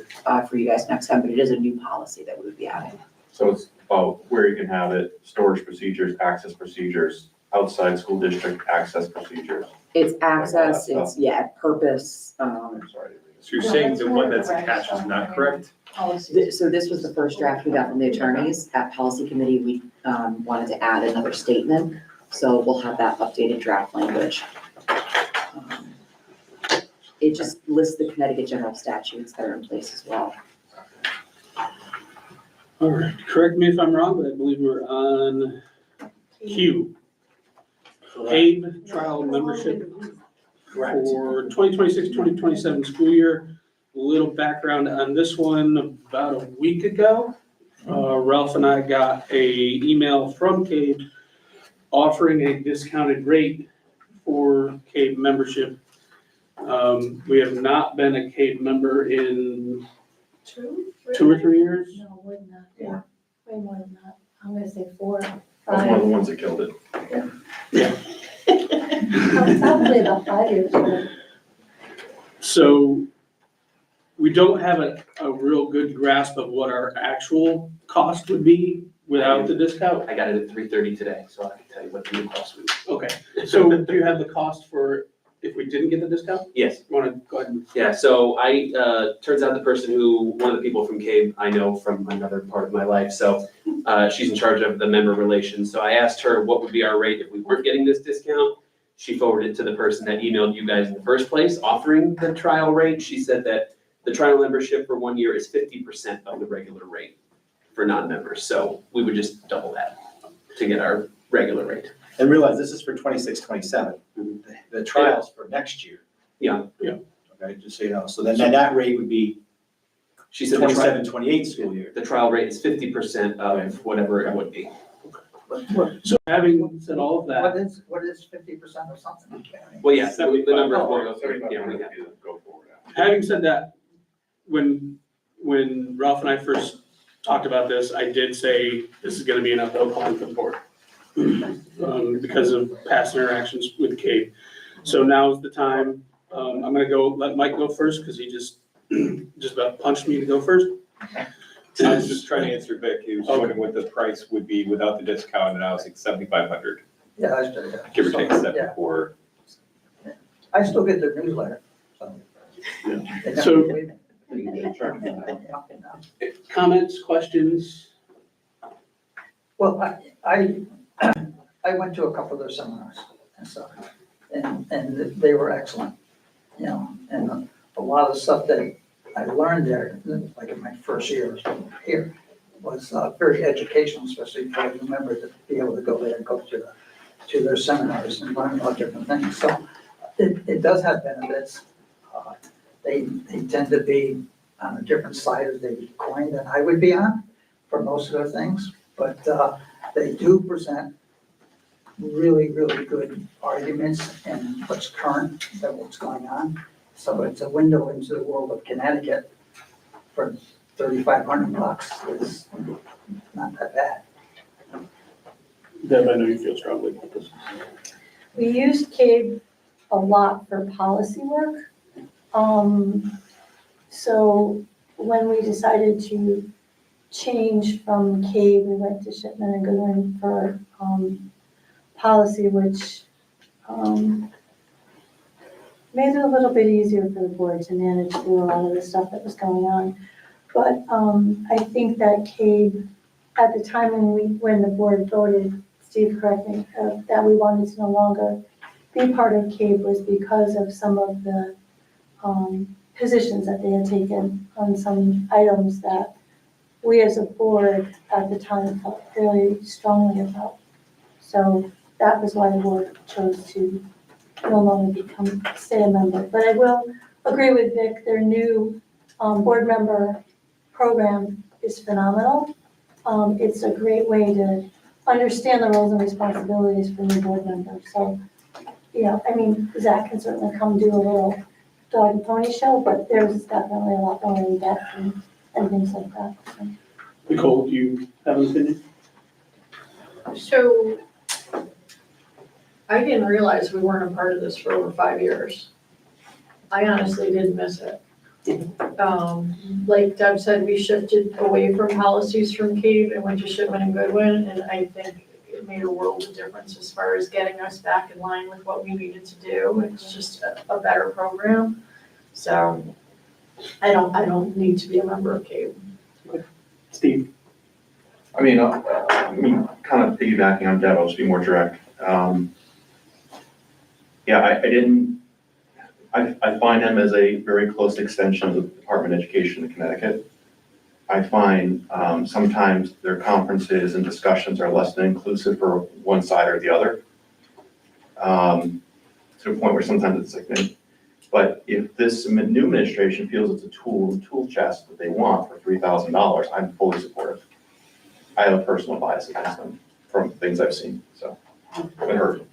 for you guys next time, but it is a new policy that we would be adding. So it's about where you can have it, storage procedures, access procedures, outside school district access procedures. It's access, it's, purpose. I'm sorry. So you're saying the one that's attached is not correct? So this was the first draft we got from the attorneys. At policy committee, we wanted to add another statement. So we'll have that updated draft language. It just lists the Connecticut general statutes that are in place as well. All right, correct me if I'm wrong, but I believe we're on Q. CABE trial membership for 2026-2027 school year. A little background on this one, about a week ago, Ralph and I got a email from CABE offering a discounted rate for CABE membership. We have not been a CABE member in 2 or 3 years. No, more than that, yeah, way more than that. I'm gonna say 4, That's one of 5. the ones that killed it. Probably about 5 years ago. So we don't have a real good grasp of what our actual cost would be without the discount. I got it at 3:30 today, so I can tell you what the new cost would be. Okay, so do you have the cost for if we didn't get the discount? Yes. Want to go ahead and? Yeah, so turns out the person one of the people from CABE I know from another part of my life, so she's in charge of the member relations. So I asked her what would be our rate if we weren't getting this discount. She forwarded it to the person that emailed you guys in the first place, offering the trial rate. She said that the trial membership for 1 year is 50% of the regular rate for non-members. So we would just double that to get our regular rate. And realize this is for 26-27. The trial's for next year. Yeah. Okay, just so you know. So then that rate would be She said the 27-28 school year. The trial rate is 50% of whatever it would be. So having said all of that, What is 50% of something? Well, yeah, the number is more of, yeah, we have. Go forward. having said that, when Ralph and I first talked about this, I did say this is gonna be an uphill climb for the board. Because of past interactions with CABE. So now's the time. I'm gonna let Mike go first, because he just about punched me to go first. I was just trying to answer Vic, he was wondering what the price would be without the discount, and I was like 7,500, Yeah, I still, yeah. give or take So, 74. I still get the newsletter, so. Yeah. They never So- believe me. Comments, questions? Well, I went to a couple of their seminars and stuff. and they were excellent, you know, and a lot of stuff that I learned there, like in my first year here, was very educational, especially for a new member to be able to go there and go to their seminars and learn about different things. So it does have benefits. They tend to be on a different side of the coin than I would be on for most of their things, but they do present really, really good arguments and what's current, that what's going on. So it's a window into the world of Connecticut for $3,500 is not that bad. Deb, I know you feel strongly about this. We used CABE a lot for policy work. So when we decided to change from CABE, we went to Shipman and Goodwin for policy, which made it a little bit easier for the board to manage through a lot of the stuff that was going on. But I think that CABE, at the time when the board voted, Steve, correct me, that we wanted to no longer be part of CABE was because of some of the positions that they had taken on some items that we as a board at the time felt fairly strongly about. So that was why the board chose to no longer stay a member. But I will agree with Vic, their new board member program is phenomenal. It's a great way to understand the roles and responsibilities for new board members. So, you know, I mean, Zach can certainly come do a little dog and pony show, but there's definitely a lot more in depth and things like that. So. Nicole, do you have an opinion? So I didn't realize we weren't a part of this for over 5 years. I honestly didn't miss it. Like Deb said, we shifted away from policies from CABE and went to Shipman and Goodwin, and I think it made a world of difference as far as getting us back in line with what we needed to do. It's just a better program. So I don't need to be a member of CABE. Steve? I mean, kind of piggybacking on Deb, I'll just be more direct. Yeah, I find them as a very close extension of the Department of Education in Connecticut. I find sometimes their conferences and discussions are less than inclusive for one side or the other. To a point where sometimes it's like, but if this new administration feels it's a tool chest that they want for $3,000, I'm fully supportive. I have a personal bias against them from things I've seen, so I heard.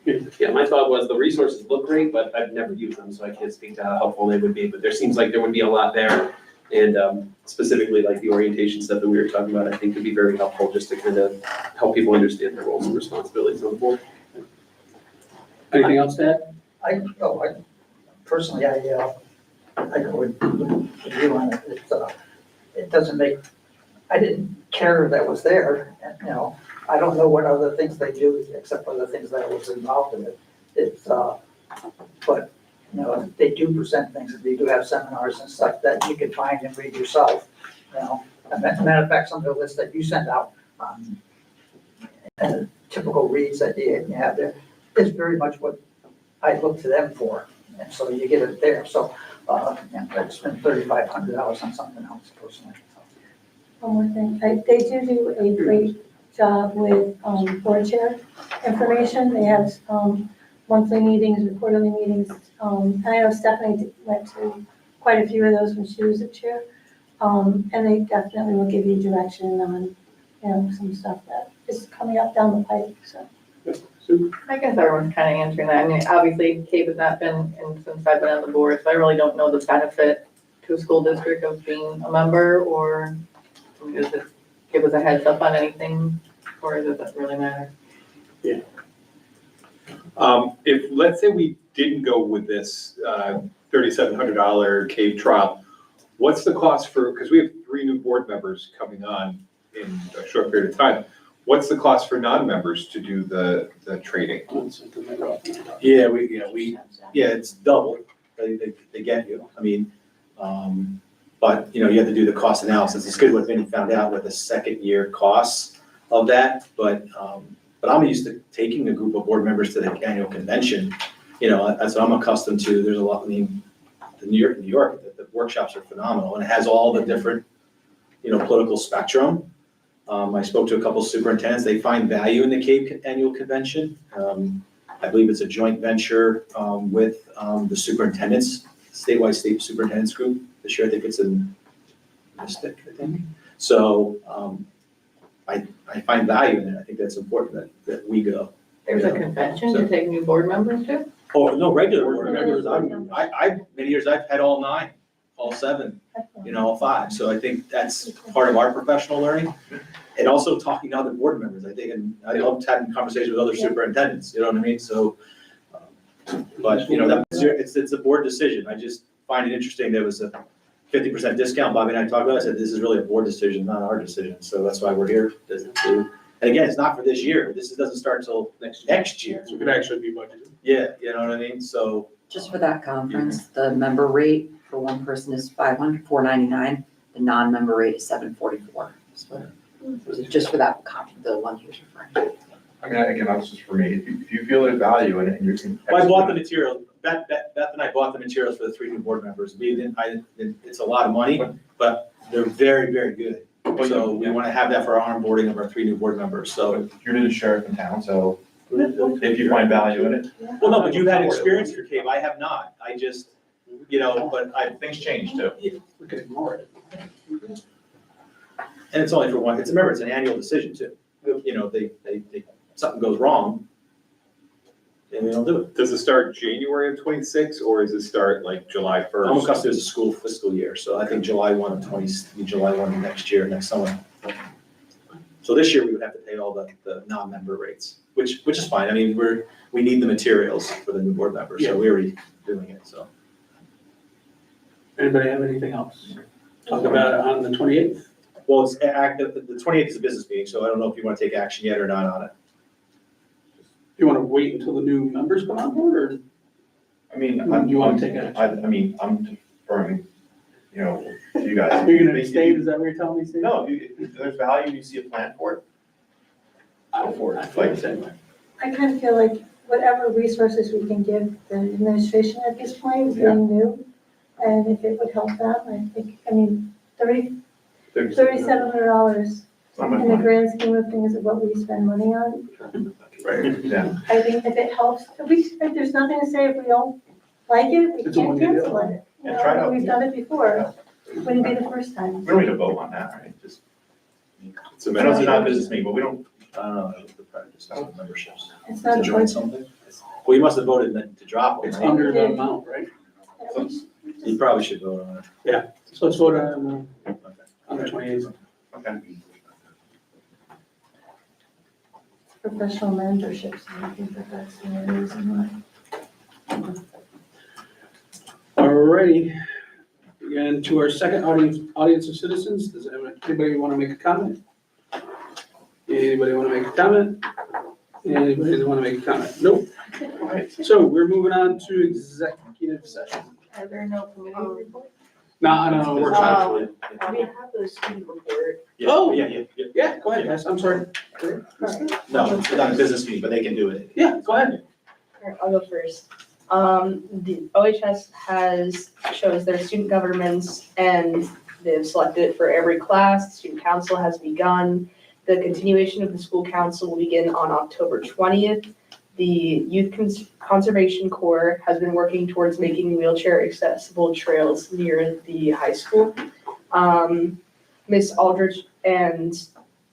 Yeah, my thought was the resources look great, but I've never used them, so I can't speak to how helpful they would be, but there seems like there would be a lot there. And specifically like the orientation stuff that we were talking about, I think could be very helpful just to kind of help people understand their roles and responsibilities on the board. Anything else to add? I go with you on it. It doesn't make, I didn't care that was there, and, you know, I don't know what other things they do except for the things that I was involved in it. But, you know, they do present things, and they do have seminars and stuff that you can find and read yourself, you know. As a matter of fact, some of the lists that you send out, typical reads that you have there, is very much what I look to them for, and so you get it there. So, yeah, I spent $3,500 on something else personally. One more thing, they do a great job with board chair information. They have monthly meetings, quarterly meetings. And I know Stephanie went to quite a few of those when she was a chair. And they definitely will give you direction on, you know, some stuff that is coming up down the pipe, so. I guess everyone's kind of answering that. I mean, obviously, CABE has not been in since I've been on the board, so I really don't know the benefit to a school district of being a member, or does it give us a heads up on anything, or does it really matter? Yeah. If, let's say we didn't go with this $3,700 CABE trial, what's the cost for, because we have 3 new board members coming on in a short period of time. What's the cost for non-members to do the training? Yeah, it's double, they get you, I mean, but, you know, you have to do the cost analysis. It's good what Vinny found out with the second year costs of that, but but I'm used to taking a group of board members to the annual convention. You know, that's what I'm accustomed to. There's a lot, I mean, New York, the workshops are phenomenal, and it has all the different, you know, political spectrum. I spoke to a couple superintendents, they find value in the CAVE annual convention. I believe it's a joint venture, with, the superintendents, statewide state superintendents group. This year, I think it's in Mystic, I think. So, I find value in it. I think that's important that we go. There's a convention to take new board members to? Oh, no, regular board members. Many years I've had all 9, all 7, you know, all 5. So I think that's part of our professional learning. And also talking to other board members, I think, and I love having conversations with other superintendents, you know what I mean? So, but, you know, it's a board decision. I just find it interesting. There was a 50% discount. Bobby and I talked about it. I said, this is really a board decision, not our decision. So that's why we're here. And again, it's not for this year. This doesn't start till next year. So it could actually be budgeted. Yeah, you know what I mean? So. Just for that conference, the member rate for one person is $499, the non-member rate is $744. So just for that the one he was referring to. I mean, again, that's just for me. If you feel there's value in it and you can. Well, I bought the material. Beth and I bought the materials for the 3 new board members. It's a lot of money, but they're very, very good. So we want to have that for our onboarding of our 3 new board members, so. You're the sheriff in town, so if you find value in it. Well, no, but you've had experience in your cave. I have not. I just, you know, but Things change too. We could ignore it. And it's only for one, remember, it's an annual decision too. You know, something goes wrong, and they don't do it. Does it start January of 26, or does it start like July 1st? I'm accustomed to a school fiscal year, so I think July 1 of July 1 of next year, next summer. So this year, we would have to pay all the non-member rates, which is fine. I mean, we need the materials for the new board members, so we're already doing it, so. Anybody have anything else? Talk about it on the 28th. Well, it's active, the 28th is a business meeting, so I don't know if you want to take action yet or not on it. Do you want to wait until the new members come on board, or? I mean, You want to take action? I mean, I'm deferring, you know, to you guys. You're gonna abstain, is that what you're telling me, Steve? No, if there's value, you see a plan for it, go for it. I feel the same way. I kind of feel like whatever resources we can give the administration at this point, being new, and if it would help them, I think, I mean, $3,700 It's not much in the money. grand scheme of things of what we spend money on. Right, yeah. I think if it helps, if there's nothing to say if we don't like it, we It's a can't one-year deal. cancel it. You Yeah, try it know, out. we've done it before, wouldn't be the first time. We don't need to vote on that, right? Just, It's a I know it's not a business meeting, but we don't, I don't know, the practice of memberships. It's not To a join budget. something? Well, you must have voted to drop it, It's right? under the amount, right? You probably should vote on it. So let's vote on the 28th. okay. Professional memberships, and I think that's the only reason why. Alrighty. Again, to our second audience of citizens, does anybody want to make a comment? Anybody want to make a comment? Anybody want to make a comment? Nope. So we're moving on to executive session. Are there no committee reports? No, we're trying. We have the student report. Oh. Yeah. Yeah, go ahead, guys, I'm sorry. No, it's not a business meeting, but they can do it. Yeah, go ahead. Alright, I'll go first. The OHS shows their student governments and they've selected it for every class. The Student council has begun. The continuation of the school council will begin on October 20th. The Youth Conservation Corps has been working towards making wheelchair accessible trails near the high school. Miss Aldrich and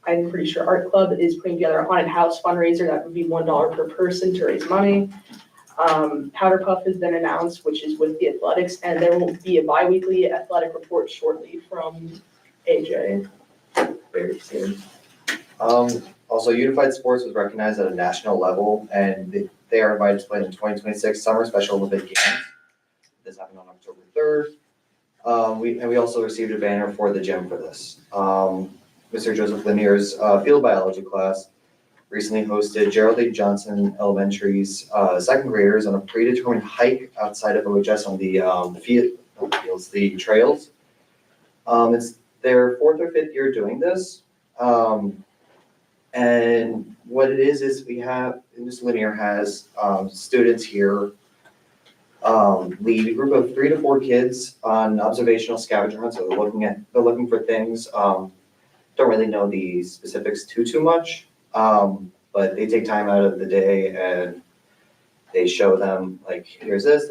I'm pretty sure Art Club is putting together a haunted house fundraiser that would be $1 per person to raise money. Powder Puff has been announced, which is with the athletics, and there will be a bi-weekly athletic report shortly from AJ very soon. Also, Unified Sports was recognized at a national level, and they are invited to play in the 2026 Summer Special Olympic Games. This happened on October 3rd. We also received a banner for the gym for this. Mr. Joseph Lanier's field biology class recently hosted Gerald A. Johnson Elementary's second graders on a predetermined hike outside of OHS on the trails. It's their 4th or 5th year doing this. And what it is we have, Ms. Linear has, students here, lead a group of 3 to 4 kids on observational scavenger hunt, so they're looking for things, don't really know the specifics too much, but they take time out of the day and they show them, like, here's this,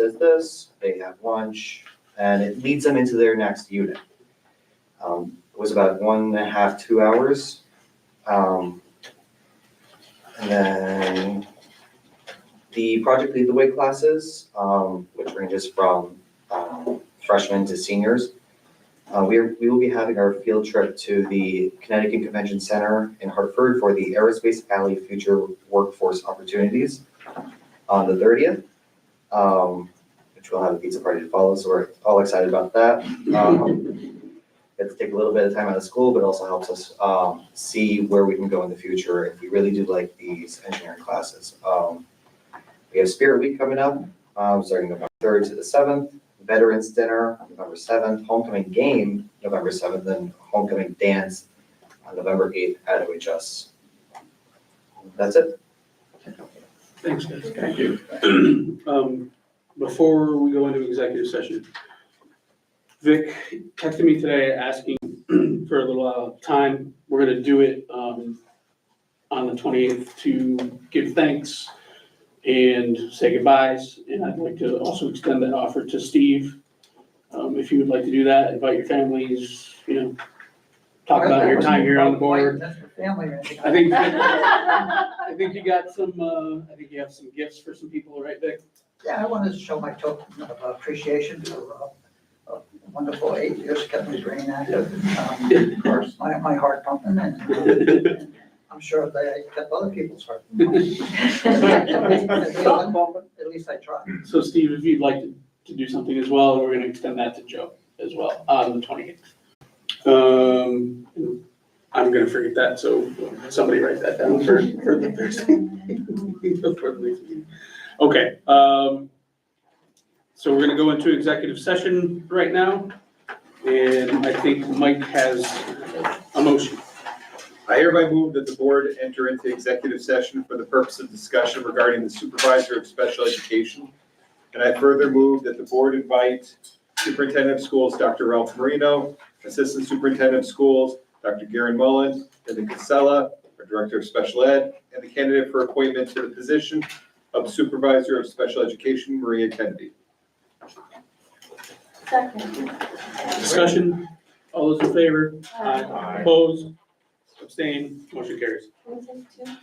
they have lunch, and it leads them into their next unit. It was about 1.5, 2 hours. And then the Project Lead the Way classes, which ranges from freshmen to seniors. We will be having our field trip to the Connecticut Convention Center in Hartford for the Aerospace Alley Future Workforce Opportunities on the 30th, which we'll have a pizza party to follow, so we're all excited about that. Get to take a little bit of time out of school, but also helps us see where we can go in the future if we really do like these engineering classes. We have Spirit Week coming up, starting November 3rd to the 7th, Veterans Dinner, November 7th, Homecoming Game, November 7th, and Homecoming Dance on November 8th at OHS. That's it. Thanks, guys. Thank you. Before we go into executive session, Vic texted me today asking for a little time. We're gonna do it on the 28th to give thanks and say goodbyes. And I'd like to also extend that offer to Steve. If you would like to do that, invite your families, talk about your time here on the board. That's for family or anything. I think you got some, I think you have some gifts for some people, right, Vic? Yeah, I wanted to show my token of appreciation for a wonderful 8 years, kept me very active. Of course, my heart pumping, and I'm sure they kept other people's heart pumping. At least I tried. So Steve, if you'd like to do something as well, we're gonna extend that to Joe as well on the 28th. I'm gonna forget that, so somebody write that down for the Thursday. For the next meeting. Okay, so we're gonna go into executive session right now, and I think Mike has a motion. I hereby move that the board enter into executive session for the purpose of discussion regarding the supervisor of special education. And I further move that the board invite Superintendent of Schools, Dr. Ralph Marino, Assistant Superintendent of Schools, Dr. Garen Mullen, Linda Casella, our Director of Special Ed, and the candidate for appointment to the position of Supervisor of Special Education, Maria Kennedy. Second. Discussion, all those in favor? Aye. Opposed? Abstain? Motion carries. What is it, 2?